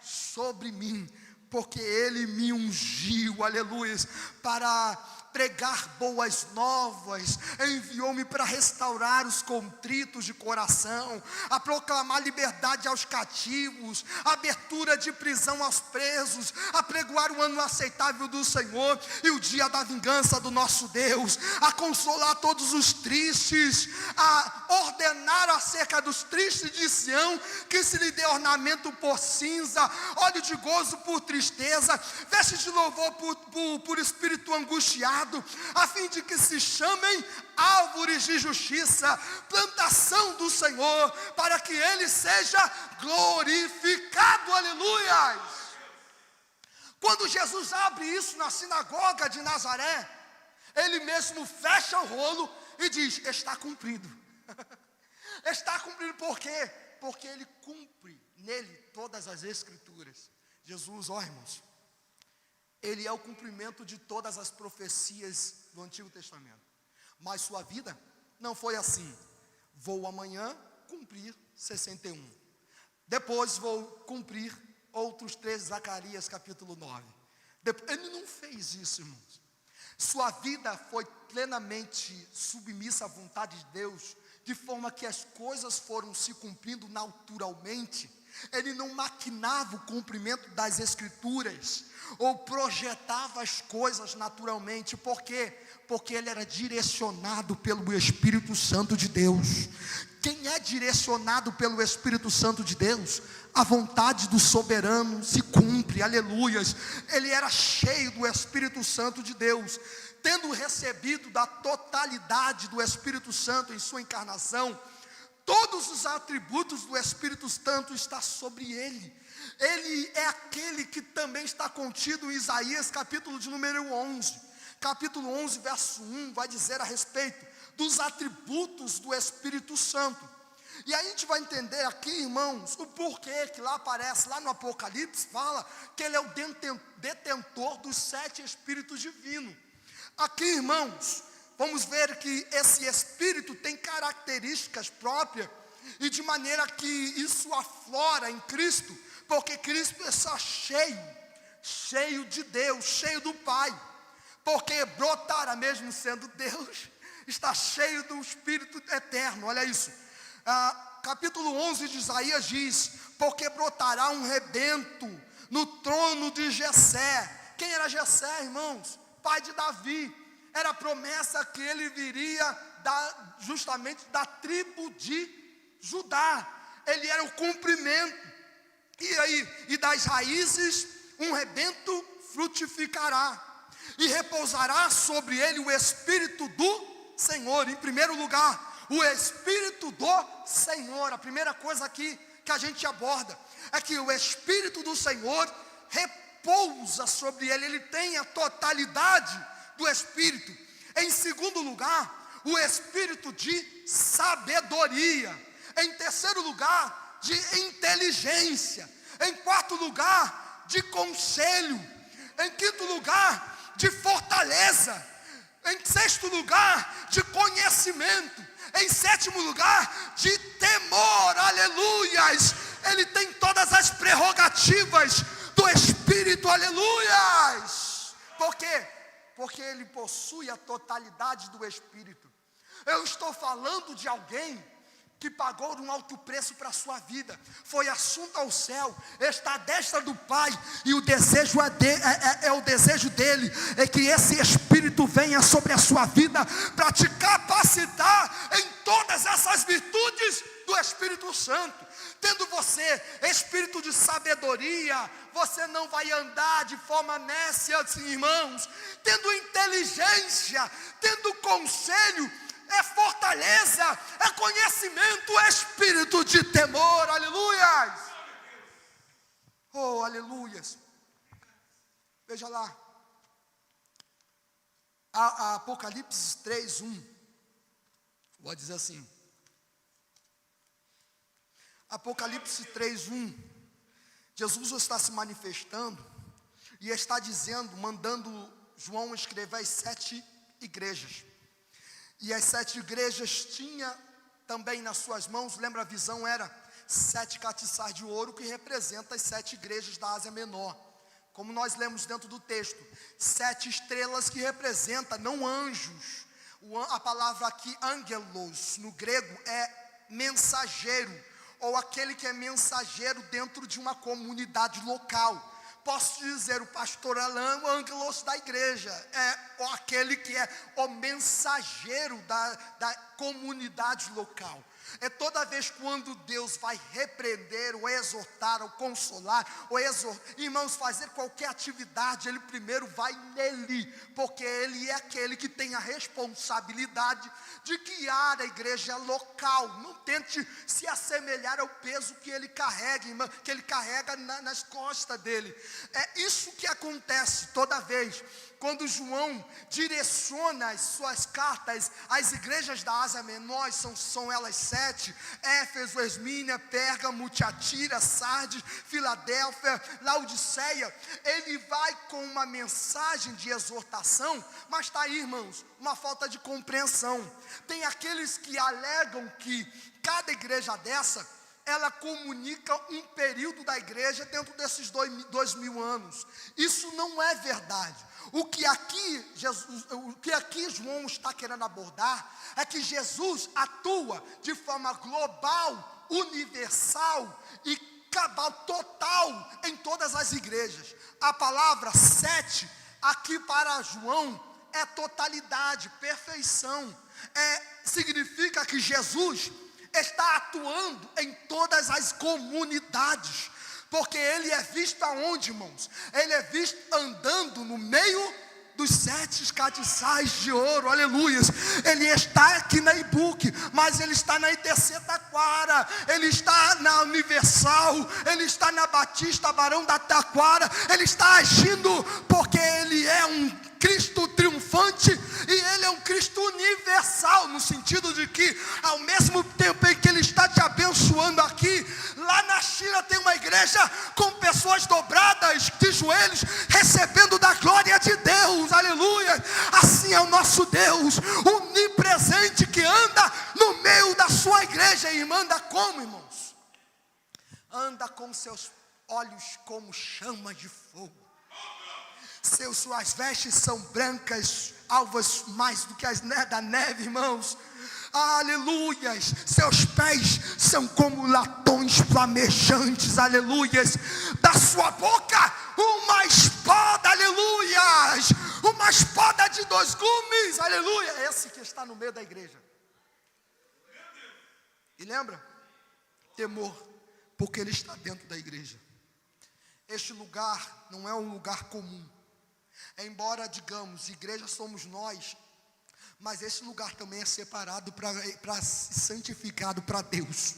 sobre mim, porque Ele me ungiu, aleluia, para pregar boas novas, enviou-me para restaurar os contritos de coração, a proclamar liberdade aos cativos, abertura de prisão aos presos, a pregoar o ano aceitável do Senhor e o dia da vingança do nosso Deus, a consolar todos os tristes, a ordenar acerca dos tristes de Sião, que se lhe dê ornamento por cinza, óleo de gozo por tristeza, vestes de louvor por espírito angustiado, a fim de que se chamem árvores de justiça, plantação do Senhor, para que Ele seja glorificado, aleluia. Quando Jesus abre isso na sinagoga de Nazaré, Ele mesmo fecha o rolo e diz: está cumprido. Está cumprido por quê? Porque Ele cumpre nele todas as escrituras. Jesus, ó irmãos, Ele é o cumprimento de todas as profecias do Antigo Testamento. Mas sua vida não foi assim. Vou amanhã cumprir 61. Depois vou cumprir outros 13, Zacarias capítulo 9. Ele não fez isso, irmãos. Sua vida foi plenamente submissa à vontade de Deus, de forma que as coisas foram se cumprindo naturalmente. Ele não maquinava o cumprimento das escrituras, ou projetava as coisas naturalmente. Por quê? Porque ele era direcionado pelo Espírito Santo de Deus. Quem é direcionado pelo Espírito Santo de Deus, a vontade do soberano se cumpre, aleluias. Ele era cheio do Espírito Santo de Deus, tendo recebido da totalidade do Espírito Santo em sua encarnação. Todos os atributos do Espírito Santo estão sobre ele. Ele é aquele que também está contido em Isaías capítulo de número 11. Capítulo 11, verso 1, vai dizer a respeito dos atributos do Espírito Santo. E aí a gente vai entender aqui, irmãos, o porquê que lá aparece, lá no Apocalipse, fala que ele é o detentor dos 7 Espíritos divinos. Aqui, irmãos, vamos ver que esse Espírito tem características próprias, e de maneira que isso aflora em Cristo, porque Cristo está cheio de Deus, cheio do Pai, porque brotará, mesmo sendo Deus, está cheio do Espírito eterno. Olha isso, capítulo 11 de Isaías diz: porque brotará um rebento no trono de Jessé. Quem era Jessé, irmãos? Pai de Davi. Era a promessa que ele viria justamente da tribo de Judá. Ele era o cumprimento. E das raízes um rebento frutificará, e repousará sobre ele o Espírito do Senhor. Em primeiro lugar, o Espírito do Senhor. A primeira coisa aqui que a gente aborda é que o Espírito do Senhor repousa sobre ele. Ele tem a totalidade do Espírito. Em segundo lugar, o Espírito de sabedoria. Em terceiro lugar, de inteligência. Em quarto lugar, de conselho. Em quinto lugar, de fortaleza. Em sexto lugar, de conhecimento. Em sétimo lugar, de temor, aleluias. ele tem todas as prerrogativas do Espírito, aleluias. Por quê? Porque ele possui a totalidade do Espírito. Eu estou falando de alguém que pagou um alto preço para a sua vida, foi assunto ao céu, está à destra do Pai, e o desejo o desejo dele, é que esse Espírito venha sobre a sua vida, para te capacitar em todas essas virtudes do Espírito Santo. Tendo você espírito de sabedoria, você não vai andar de forma nécia, assim, irmãos. Tendo inteligência, tendo conselho, é fortaleza, é conhecimento, é espírito de temor, aleluias. Oh, aleluias. Veja lá, a Apocalipse 3:1, vou dizer assim, Apocalipse 3:1, Jesus está se manifestando e está dizendo, mandando João escrever as 7 igrejas. E as 7 igrejas tinha também nas suas mãos, lembra a visão, era 7 castiçais de ouro, que representa as 7 igrejas da Ásia Menor. Como nós lemos dentro do texto, 7 estrelas que representam, não anjos. A palavra aqui, angelos, no grego é mensageiro, ou aquele que é mensageiro dentro de uma comunidade local. Posso dizer, o pastor Alain, o angelos da igreja, é aquele que é o mensageiro da comunidade local. É toda vez quando Deus vai repreender, ou exortar, ou consolar, irmãos, fazer qualquer atividade, Ele primeiro vai nele, porque Ele é aquele que tem a responsabilidade de guiar a igreja local. Não tente se assemelhar ao peso que Ele carrega, irmão, que Ele carrega nas costas dele. É isso que acontece toda vez quando João direciona as suas cartas às igrejas da Ásia Menor. São elas 7, Éfeso, Esmínia, Pérgamo, Tiatira, Sardes, Filadélfia, Laodiceia. Ele vai com uma mensagem de exortação, mas está aí, irmãos, uma falta de compreensão. Tem aqueles que alegam que cada igreja dessa, ela comunica um período da igreja dentro desses 2000 anos. Isso não é verdade. O que aqui João está querendo abordar é que Jesus atua de forma global, universal e cabal, total em todas as igrejas. A palavra 7 aqui para João é totalidade, perfeição. Significa que Jesus está atuando em todas as comunidades, porque Ele é visto aonde, irmãos? Ele é visto andando no meio dos 7 castiçais de ouro, aleluias. Ele está aqui na Ibuque, mas Ele está na ITC Taquara, Ele está na Universal, Ele está na Batista Barão da Taquara. Ele está agindo porque Ele é um Cristo triunfante, e Ele é um Cristo universal, no sentido de que ao mesmo tempo em que Ele está te abençoando aqui, lá na China tem uma igreja com pessoas dobradas de joelhos, recebendo da glória de Deus, aleluia. Assim é o nosso Deus, onipresente, que anda no meio da sua igreja. E anda como, irmãos? Anda com seus olhos como chama de fogo. Suas vestes são brancas, alvas mais do que as da neve, irmãos. Aleluias. Seus pés são como latões flamejantes, aleluias. Da sua boca uma espada, aleluias. Uma espada de 2 gumes, aleluia. Esse que está no meio da igreja. E lembra? Temor, porque Ele está dentro da igreja. Este lugar não é um lugar comum. Embora digamos, igreja somos nós, mas esse lugar também é separado para santificado para Deus.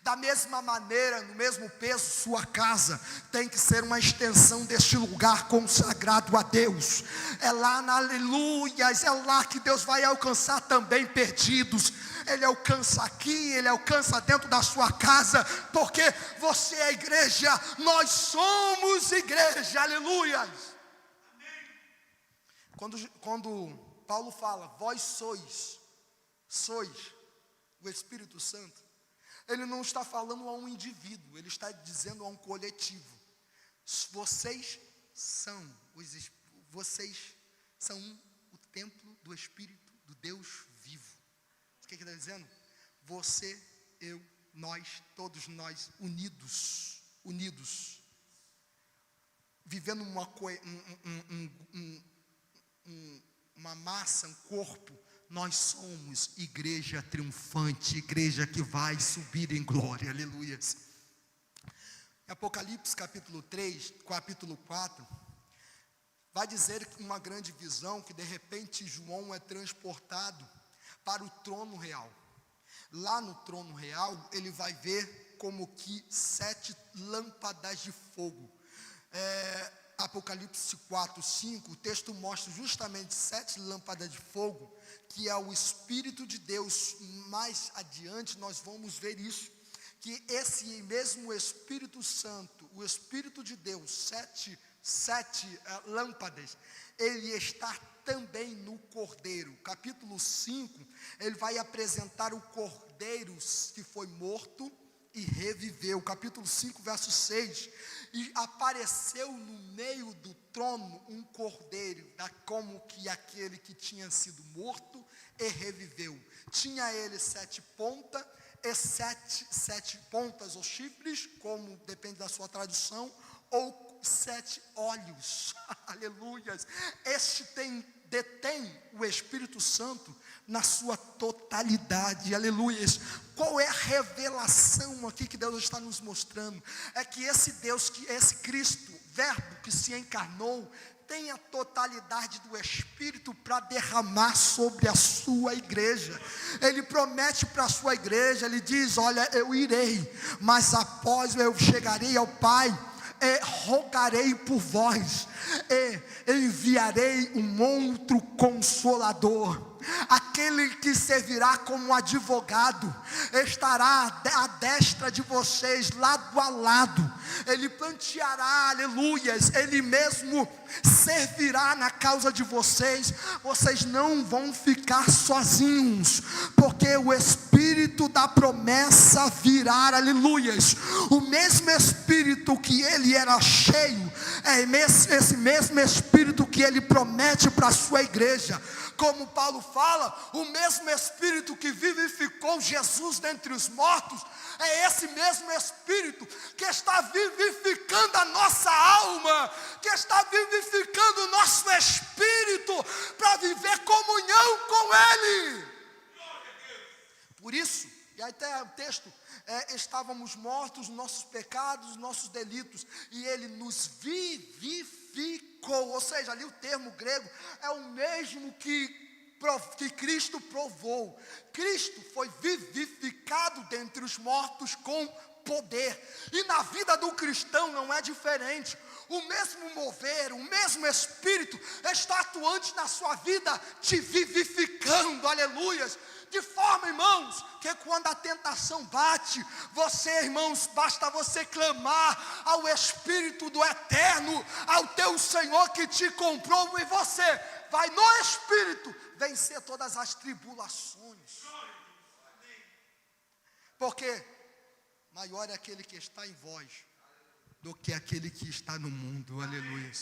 Da mesma maneira, no mesmo peso, sua casa tem que ser uma extensão deste lugar consagrado a Deus. É lá na aleluias, é lá que Deus vai alcançar também perdidos. Ele alcança aqui, Ele alcança dentro da sua casa, porque você é igreja, nós somos igreja, aleluias. Quando Paulo fala, vós sois o Espírito Santo, Ele não está falando a um indivíduo, ele está dizendo a um coletivo. Vocês são o templo do Espírito do Deus vivo. O que ele está dizendo? Você, eu, nós, todos nós, unidos, vivendo uma massa, um corpo. Nós somos igreja triunfante, igreja que vai subir em glória, aleluia. Em Apocalipse capítulo 3, capítulo 4, vai dizer que uma grande visão, que de repente João é transportado para o trono real. Lá no trono real, ele vai ver como que 7 lâmpadas de fogo. Apocalipse 4, 5, o texto mostra justamente 7 lâmpadas de fogo, que é o Espírito de Deus. Mais adiante nós vamos ver isso, que esse mesmo Espírito Santo, o Espírito de Deus, sete lâmpadas, ele está também no Cordeiro. Capítulo 5, ele vai apresentar o Cordeiro que foi morto e reviveu. Capítulo 5, verso 6, e apareceu no meio do trono um cordeiro, como que aquele que tinha sido morto e reviveu. Tinha ele 7 pontas, e 7 pontas ou chifres, como depende da sua tradução, ou 7 olhos, aleluias. Este detém o Espírito Santo na sua totalidade, aleluias. Qual é a revelação aqui que Deus está nos mostrando? É que esse Deus, que esse Cristo, verbo que se encarnou, tem a totalidade do Espírito para derramar sobre a sua igreja. Ele promete para a sua igreja, ele diz: olha, eu irei, mas após eu chegarei ao Pai, rogarei por vós, e enviarei um outro Consolador, aquele que servirá como advogado, estará à destra de vocês, lado a lado. Ele planteará, aleluias, ele mesmo servirá na causa de vocês. Vocês não vão ficar sozinhos, porque o Espírito da promessa virá, aleluias. O mesmo Espírito que ele era cheio, é esse mesmo Espírito que ele promete para a sua igreja. Como Paulo fala, o mesmo Espírito que vivificou Jesus dentre os mortos, é esse mesmo Espírito que está vivificando a nossa alma, que está vivificando o nosso espírito, para viver comunhão com Ele. Por isso, e até o texto, estávamos mortos nos nossos pecados, nos nossos delitos, e Ele nos vivificou. Ou seja, ali o termo grego é o mesmo que Cristo provou. Cristo foi vivificado dentre os mortos com poder, e na vida do cristão não é diferente. O mesmo mover, o mesmo Espírito está atuante na sua vida, te vivificando, aleluias. De forma, irmãos, que quando a tentação bate, você, irmãos, basta você clamar ao Espírito do Eterno, ao teu Senhor que te comprou, e você vai no Espírito vencer todas as tribulações. Porque maior é aquele que está em vós do que aquele que está no mundo, aleluia.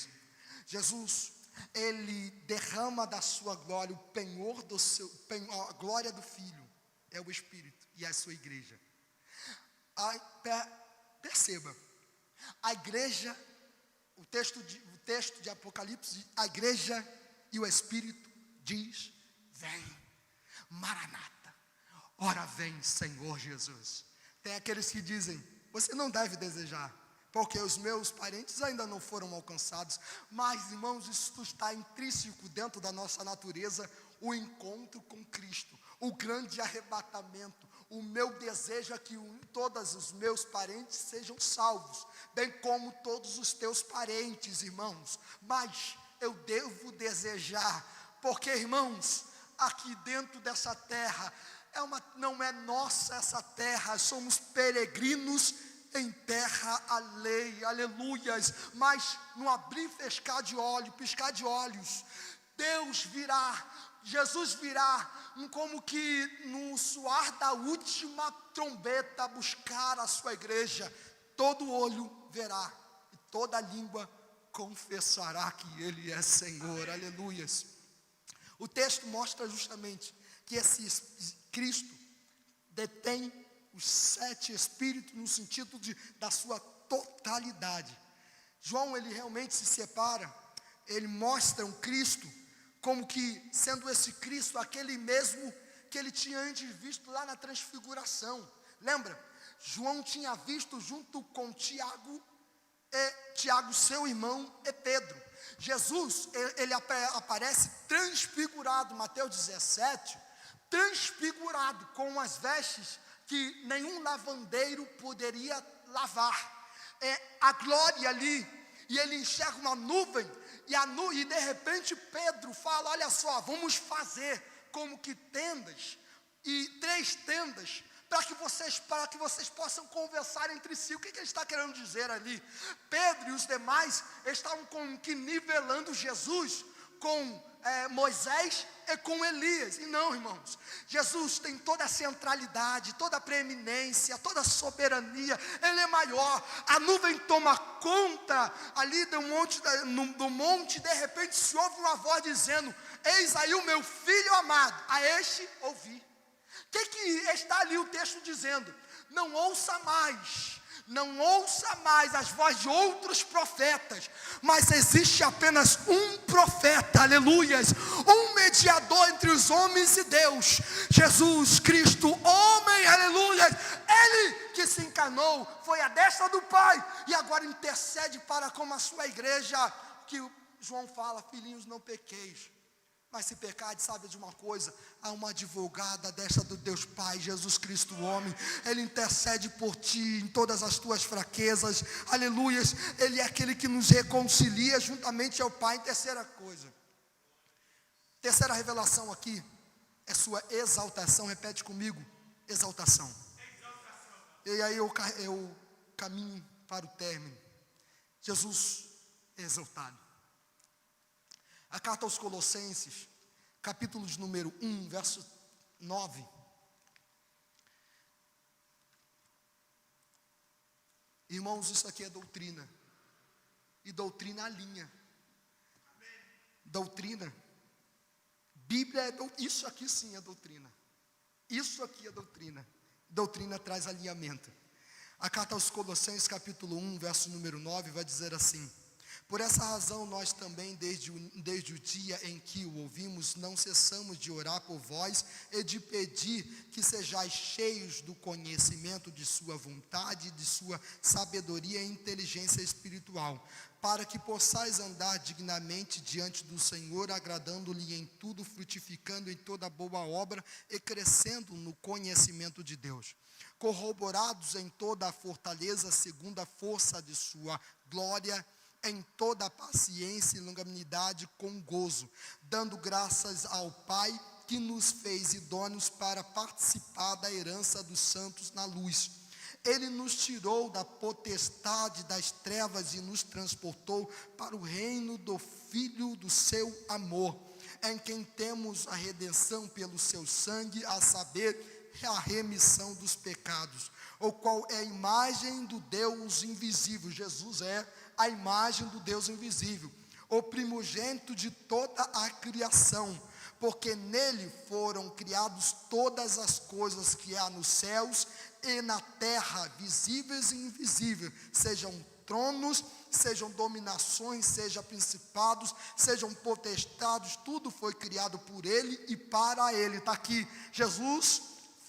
Jesus, Ele derrama da sua glória, o penhor a glória do Filho, é o Espírito e a sua igreja. Perceba, a igreja, o texto de Apocalipse, a igreja e o Espírito diz: vem, Maranata, ora vem, Senhor Jesus. Tem aqueles que dizem: você não deve desejar, porque os meus parentes ainda não foram alcançados. Mas, irmãos, isso está intrínseco dentro da nossa natureza, o encontro com Cristo, o grande arrebatamento. O meu desejo é que todos os meus parentes sejam salvos, bem como todos os teus parentes, irmãos. Mas eu devo desejar, porque, irmãos, aqui dentro dessa terra, não é nossa essa terra, somos peregrinos em terra alheia, aleluias. Mas no abrir e piscar de olhos, Deus virá Jesus virá como que no soar da última trombeta buscar a sua igreja. Todo olho verá e toda língua confessará que Ele é Senhor. Aleluias. O texto mostra justamente que esse Cristo detém os 7 Espíritos no sentido da sua totalidade. João, ele realmente se separa, ele mostra um Cristo como que sendo esse Cristo aquele mesmo que ele tinha antes visto lá na transfiguração. Lembra? João tinha visto junto com Tiago, seu irmão, e Pedro. Jesus, ele aparece transfigurado, Mateus 17, transfigurado, com as vestes que nenhum lavandeiro poderia lavar. A glória ali, e ele enxerga uma nuvem, e de repente Pedro fala: olha só, vamos fazer como que tendas, e 3 tendas, para que vocês possam conversar entre si. O que ele está querendo dizer ali? Pedro e os demais estavam nivelando Jesus com Moisés e com Elias. E não, irmãos, Jesus tem toda a centralidade, toda a preeminência, toda a soberania. Ele é maior. A nuvem toma conta ali do monte, de repente se ouve uma voz dizendo: eis aí o meu filho amado, a este ouvi. O que está ali o texto dizendo? Não ouça mais as vozes de outros profetas, mas existe apenas um profeta, aleluias, um mediador entre os homens e Deus, Jesus Cristo, homem, aleluias, Ele que se encarnou, foi à destra do Pai, e agora intercede para com a sua igreja, que João fala: filhinhos, não pequeis. Mas se pecardes, sabe de uma coisa, há uma advogada desta do Deus Pai, Jesus Cristo homem. Ele intercede por ti em todas as tuas fraquezas, aleluias. Ele é aquele que nos reconcilia juntamente ao Pai. Terceira coisa, terceira revelação aqui, é sua exaltação. Repete comigo: exaltação. E aí eu caminho para o término. Jesus é exaltado. A carta aos Colossenses, capítulo de número 1, verso 9. Irmãos, isso aqui é doutrina. E doutrina alinha. Doutrina. Bíblia é doutrina. Isso aqui sim é doutrina. Isso aqui é doutrina. Doutrina traz alinhamento. A carta aos Colossenses, capítulo 1, verso número 9, vai dizer assim: por essa razão nós também, desde o dia em que o ouvimos, não cessamos de orar por vós e de pedir que sejais cheios do conhecimento de sua vontade, de sua sabedoria e inteligência espiritual, para que possais andar dignamente diante do Senhor, agradando-lhe em tudo, frutificando em toda boa obra e crescendo no conhecimento de Deus, corroborados em toda a fortaleza segundo a força de sua glória, em toda a paciência e longanimidade com gozo, dando graças ao Pai que nos fez idôneos para participar da herança dos santos na luz. Ele nos tirou da potestade das trevas e nos transportou para o reino do Filho do seu amor, em quem temos a redenção pelo seu sangue, a saber, a remissão dos pecados, o qual é a imagem do Deus invisível. Jesus é a imagem do Deus invisível, o primogênito de toda a criação, porque nele foram criadas todas as coisas que há nos céus e na terra, visíveis e invisíveis, sejam tronos, sejam dominações, sejam principados, sejam potestades, tudo foi criado por ele e para ele. Está aqui, Jesus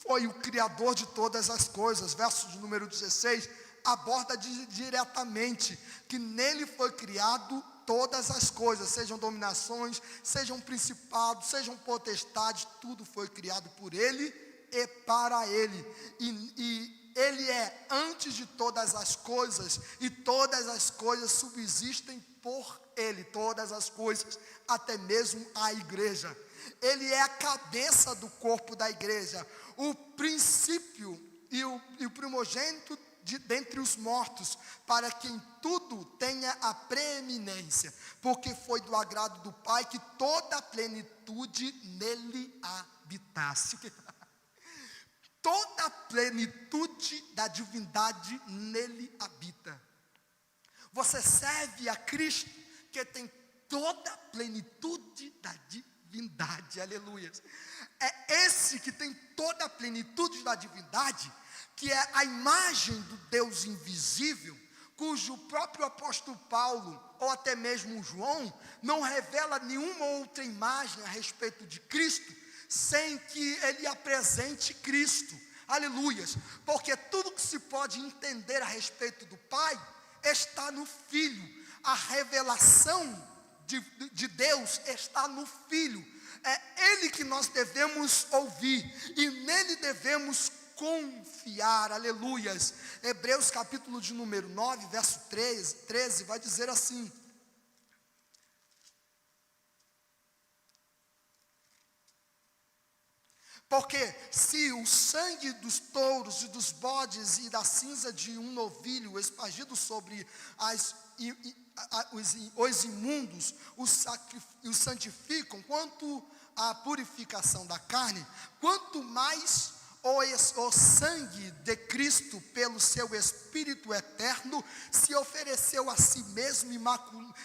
foi o criador de todas as coisas. Verso de número 16, aborda diretamente que nele foi criado todas as coisas, sejam dominações, sejam principados, sejam potestades, tudo foi criado por ele e para ele, e ele é antes de todas as coisas, e todas as coisas subsistem por ele, todas as coisas, até mesmo a igreja. Ele é a cabeça do corpo da igreja, o princípio e o primogênito dentre os mortos, para que em tudo tenha a preeminência, porque foi do agrado do Pai que toda a plenitude nele habitasse. Toda a plenitude da divindade nele habita. Você serve a Cristo, que tem toda a plenitude da divindade, aleluia. É esse que tem toda a plenitude da divindade, que é a imagem do Deus invisível, cujo próprio apóstolo Paulo, ou até mesmo João, não revela nenhuma outra imagem a respeito de Cristo, sem que ele apresente Cristo, aleluias, porque tudo que se pode entender a respeito do Pai, está no Filho. A revelação de Deus está no Filho. É Ele que nós devemos ouvir, e nele devemos confiar, aleluias. Hebreus capítulo de número 9, verso 13, vai dizer assim: porque se o sangue dos touros e dos bodes e da cinza de um novilho espargido sobre os imundos os santificam, quanto à purificação da carne, quanto mais o sangue de Cristo, pelo seu Espírito eterno, se ofereceu a si mesmo,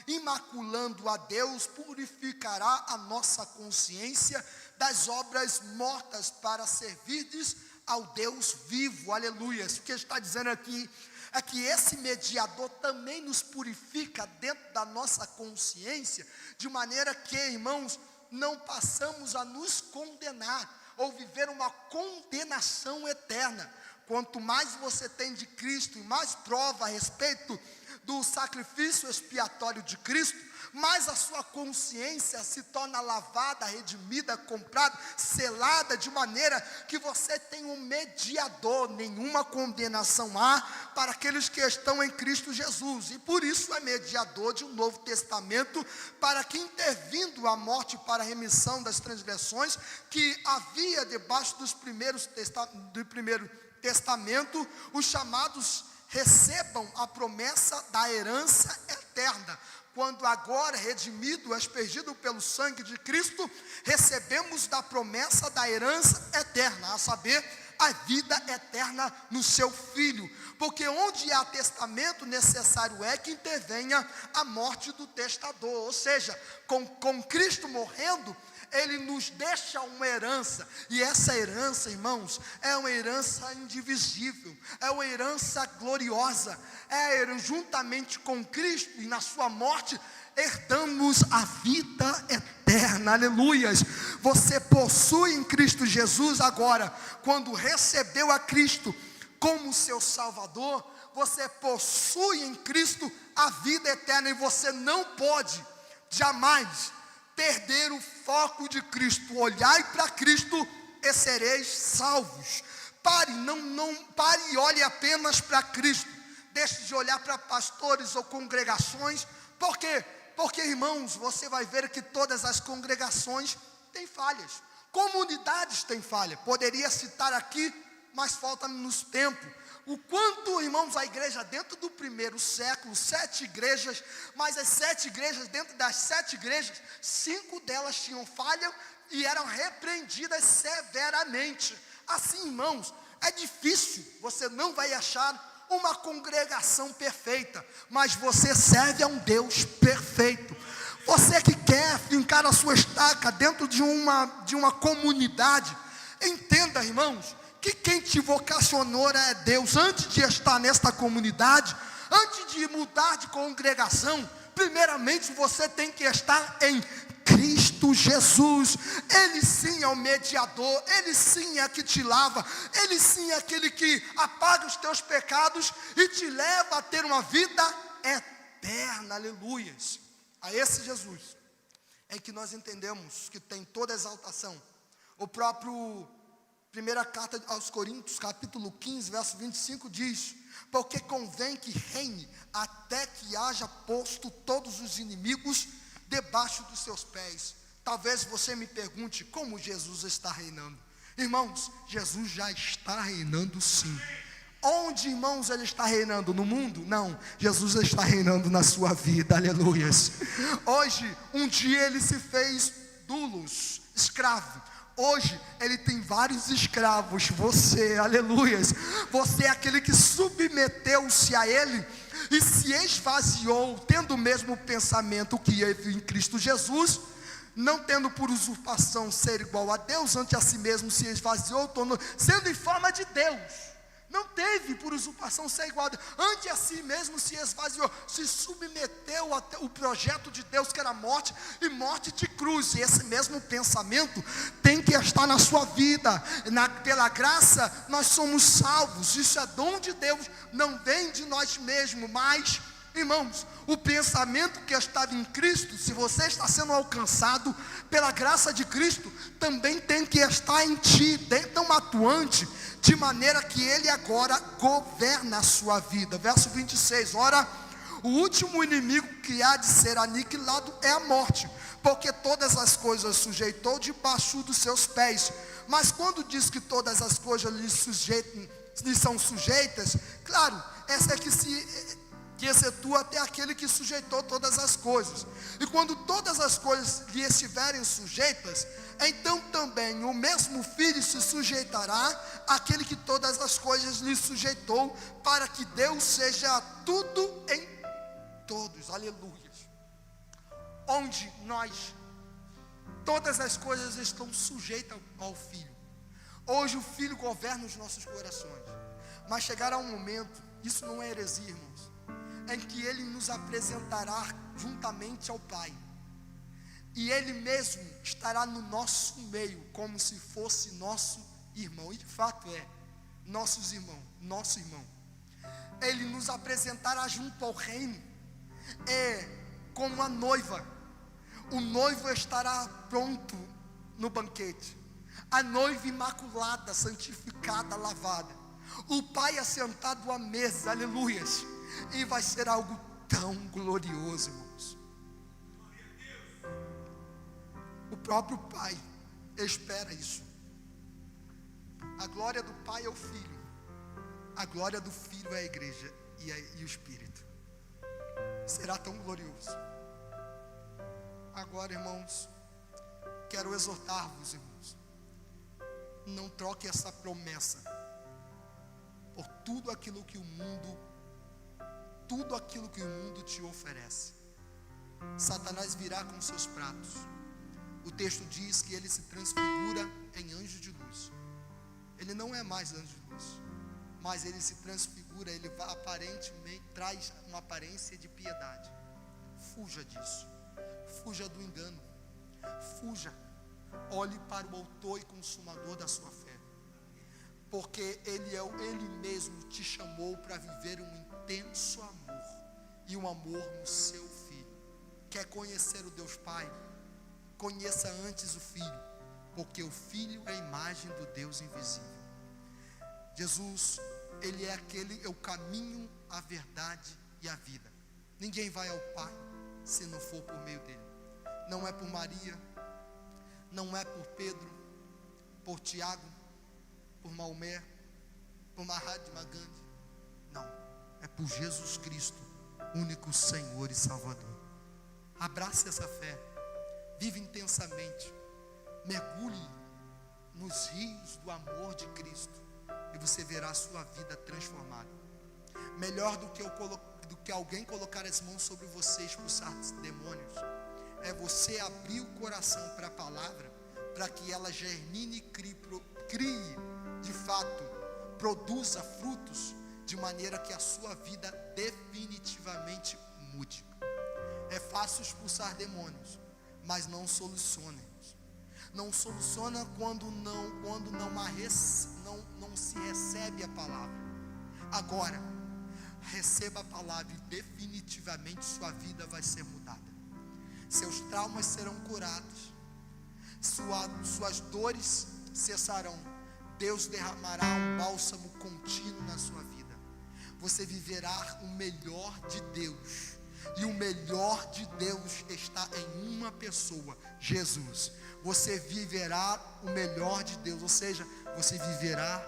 imaculando a Deus, purificará a nossa consciência das obras mortas, para servirdes ao Deus vivo, aleluia. O que ele está dizendo aqui é que esse mediador também nos purifica dentro da nossa consciência, de maneira que, irmãos, não passamos a nos condenar, ou viver uma condenação eterna. Quanto mais você tem de Cristo, e mais prova a respeito do sacrifício expiatório de Cristo, mais a sua consciência se torna lavada, redimida, comprada, selada, de maneira que você tem um mediador. Nenhuma condenação há para aqueles que estão em Cristo Jesus, e por isso é mediador de um novo testamento, para que, intervindo a morte para a remissão das transgressões que havia debaixo do primeiro testamento, os chamados recebam a promessa da herança eterna. Quando agora, redimido, aspergido pelo sangue de Cristo, recebemos da promessa da herança eterna, a saber, a vida eterna no seu Filho. Porque onde há testamento, necessário é que intervenha a morte do testador. Ou seja, com Cristo morrendo, Ele nos deixa uma herança, e essa herança, irmãos, é uma herança indivisível, é uma herança gloriosa, juntamente com Cristo, e na sua morte, herdamos a vida eterna, aleluias. Você possui em Cristo Jesus agora, quando recebeu a Cristo como seu Salvador, você possui em Cristo a vida eterna, e você não pode jamais perder o foco de Cristo. Olhai para Cristo e sereis salvos. Pare e olhe apenas para Cristo. Deixe de olhar para pastores ou congregações. Por quê? Porque, irmãos, você vai ver que todas as congregações têm falhas, comunidades têm falha. Poderia citar aqui, mas falta-nos tempo. O quanto, irmãos, a igreja dentro do primeiro século, 7 igrejas, mas as 7 igrejas, dentro das 7 igrejas, 5 delas tinham falha e eram repreendidas severamente. Assim, irmãos, é difícil, você não vai achar uma congregação perfeita, mas você serve a um Deus perfeito. Você que quer fincar a sua estaca dentro de uma comunidade, entenda, irmãos, que quem te vocacionou é Deus. Antes de estar nesta comunidade, antes de mudar de congregação, primeiramente você tem que estar em Cristo Jesus. Ele sim é o mediador, Ele sim é que te lava, Ele sim é aquele que apaga os teus pecados e te leva a ter uma vida eterna, aleluias. A esse Jesus é que nós entendemos que tem toda a exaltação. O próprio primeira carta aos Coríntios, capítulo 15, verso 25 diz: porque convém que reine até que haja posto todos os inimigos debaixo dos seus pés. Talvez você me pergunte como Jesus está reinando. Irmãos, Jesus já está reinando sim. Onde, irmãos, Ele está reinando? No mundo? Não, Jesus está reinando na sua vida, aleluias. Hoje, um dia Ele se fez doulos, escravo. Hoje, Ele tem vários escravos, você, aleluias. Você é aquele que submeteu-se a Ele e se esvaziou, tendo o mesmo pensamento que Ele em Cristo Jesus, não tendo por usurpação ser igual a Deus, ante a si mesmo se esvaziou, sendo em forma de Deus. Não teve por usurpação ser igual a Deus, ante a si mesmo se esvaziou, se submeteu ao projeto de Deus, que era morte, e morte de cruz. E esse mesmo pensamento tem que estar na sua vida. Pela graça nós somos salvos, isso é dom de Deus, não vem de nós mesmos, mas, irmãos, o pensamento que estava em Cristo, se você está sendo alcançado pela graça de Cristo, também tem que estar em ti, tão atuante, de maneira que Ele agora governa a sua vida. Verso 26, ora, o último inimigo que há de ser aniquilado é a morte, porque todas as coisas sujeitou debaixo dos seus pés. Mas quando diz que todas as coisas lhe são sujeitas, claro, essa é que excetua até aquele que sujeitou todas as coisas. E quando todas as coisas lhe estiverem sujeitas, então também o mesmo Filho se sujeitará àquele que todas as coisas lhe sujeitou, para que Deus seja tudo em todos, aleluia. Onde todas as coisas estão sujeitas ao Filho. Hoje o Filho governa os nossos corações, mas chegará um momento, isso não é heresia, irmãos, em que Ele nos apresentará juntamente ao Pai, e Ele mesmo estará no nosso meio, como se fosse nosso irmão, e de fato é, nosso irmão. Ele nos apresentará junto ao reino, como a noiva. O noivo estará pronto no banquete, a noiva imaculada, santificada, lavada, o Pai assentado à mesa, aleluias. E vai ser algo tão glorioso, irmãos. O próprio Pai espera isso. A glória do Pai é o Filho, a glória do Filho é a igreja e o Espírito. Será tão glorioso. Agora, irmãos, quero exortar-vos, irmãos, não troque essa promessa por tudo aquilo que o mundo te oferece. Satanás virá com seus pratos. O texto diz que ele se transfigura em anjo de luz. Ele não é mais anjo de luz, mas ele se transfigura, ele aparentemente traz uma aparência de piedade. Fuja disso, fuja do engano, fuja, olhe para o autor e consumador da sua fé, porque Ele mesmo te chamou para viver um intenso amor, e um amor no seu Filho. Quer conhecer o Deus Pai? Conheça antes o Filho, porque o Filho é a imagem do Deus invisível. Jesus, Ele é o caminho, a verdade e a vida. Ninguém vai ao Pai se não for por meio dele. Não é por Maria, não é por Pedro, por Tiago, por Maomé, por Mahatma Gandhi. Não, é por Jesus Cristo, único Senhor e Salvador. Abrace essa fé, vive intensamente, mergulhe nos rios do amor de Cristo, e você verá a sua vida transformada. Melhor do que alguém colocar as mãos sobre você e expulsar demônios, é você abrir o coração para a palavra, para que ela germine e crie de fato, produza frutos, de maneira que a sua vida definitivamente mude. É fácil expulsar demônios, mas não soluciona. Não soluciona quando não se recebe a palavra. Agora, receba a palavra e definitivamente sua vida vai ser mudada. Seus traumas serão curados, suas dores cessarão. Deus derramará um bálsamo contínuo na sua vida. Você viverá o melhor de Deus, e o melhor de Deus está em uma pessoa, Jesus. Você viverá o melhor de Deus, ou seja, você viverá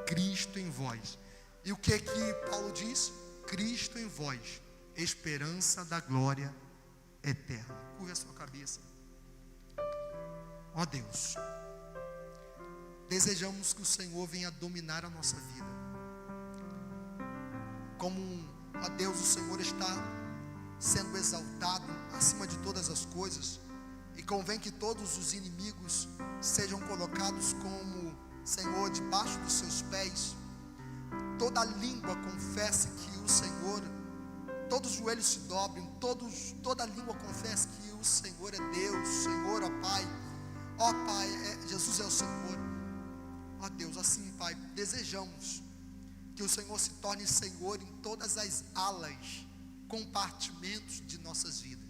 Cristo em vós. E o que Paulo diz? Cristo em vós, esperança da glória eterna. Curva a sua cabeça. Ó Deus, desejamos que o Senhor venha dominar a nossa vida. Como, ó Deus, o Senhor está sendo exaltado acima de todas as coisas, e convém que todos os inimigos sejam colocados como, Senhor, debaixo dos seus pés. Toda língua confesse que o Senhor, todos os joelhos se dobrem, toda língua confesse que o Senhor é Deus. Senhor, ó Pai, Jesus é o Senhor. Ó Deus, assim, Pai, desejamos que o Senhor se torne Senhor em todas as alas, compartimentos de nossas vidas.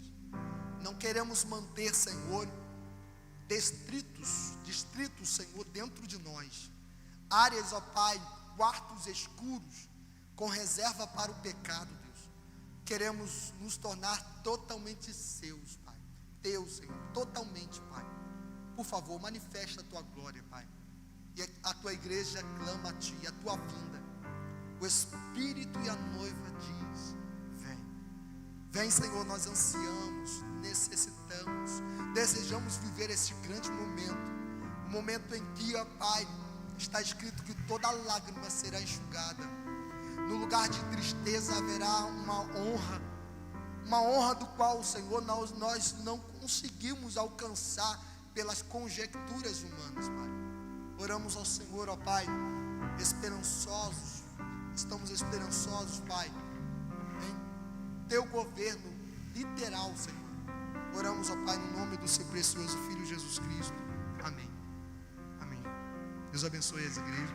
Não queremos manter, Senhor, distritos, Senhor, dentro de nós. Áreas, ó Pai, quartos escuros, com reserva para o pecado, Deus. Queremos nos tornar totalmente seus, Pai. Teus, Senhor, totalmente, Pai. Por favor, manifesta a tua glória, Pai. E a tua igreja clama a ti, a tua vinda. O Espírito e a noiva diz: vem. Vem, Senhor, nós ansiamos, necessitamos, desejamos viver esse grande momento. O momento em que, ó Pai, está escrito que toda lágrima será enxugada. No lugar de tristeza haverá uma honra do qual, Senhor, nós não conseguimos alcançar pelas conjecturas humanas, Pai. Oramos ao Senhor, ó Pai, esperançosos, estamos esperançosos, Pai, em teu governo literal, Senhor. Oramos, ó Pai, no nome do seu precioso Filho Jesus Cristo. Amém. Amém. Deus abençoe as igrejas.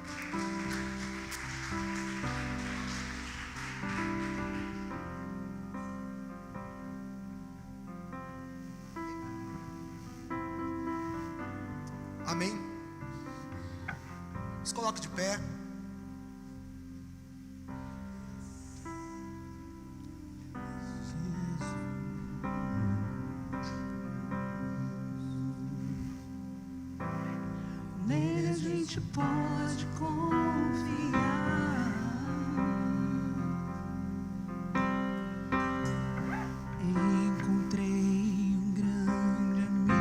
Amém. Se coloque de pé. Nele a gente pode confiar. Encontrei um grande amigo.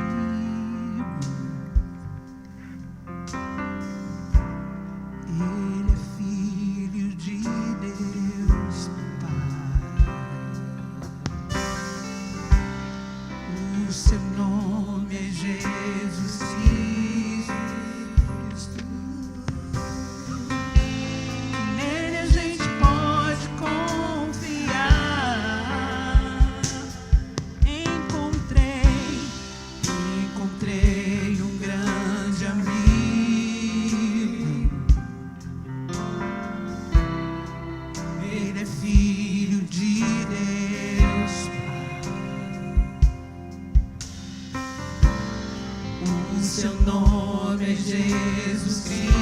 Ele é filho de Deus Pai. O seu nome é Jesus Cristo. Nele a gente pode confiar. Encontrei um grande amigo. Ele é filho de Deus Pai. O seu nome é Jesus Cristo.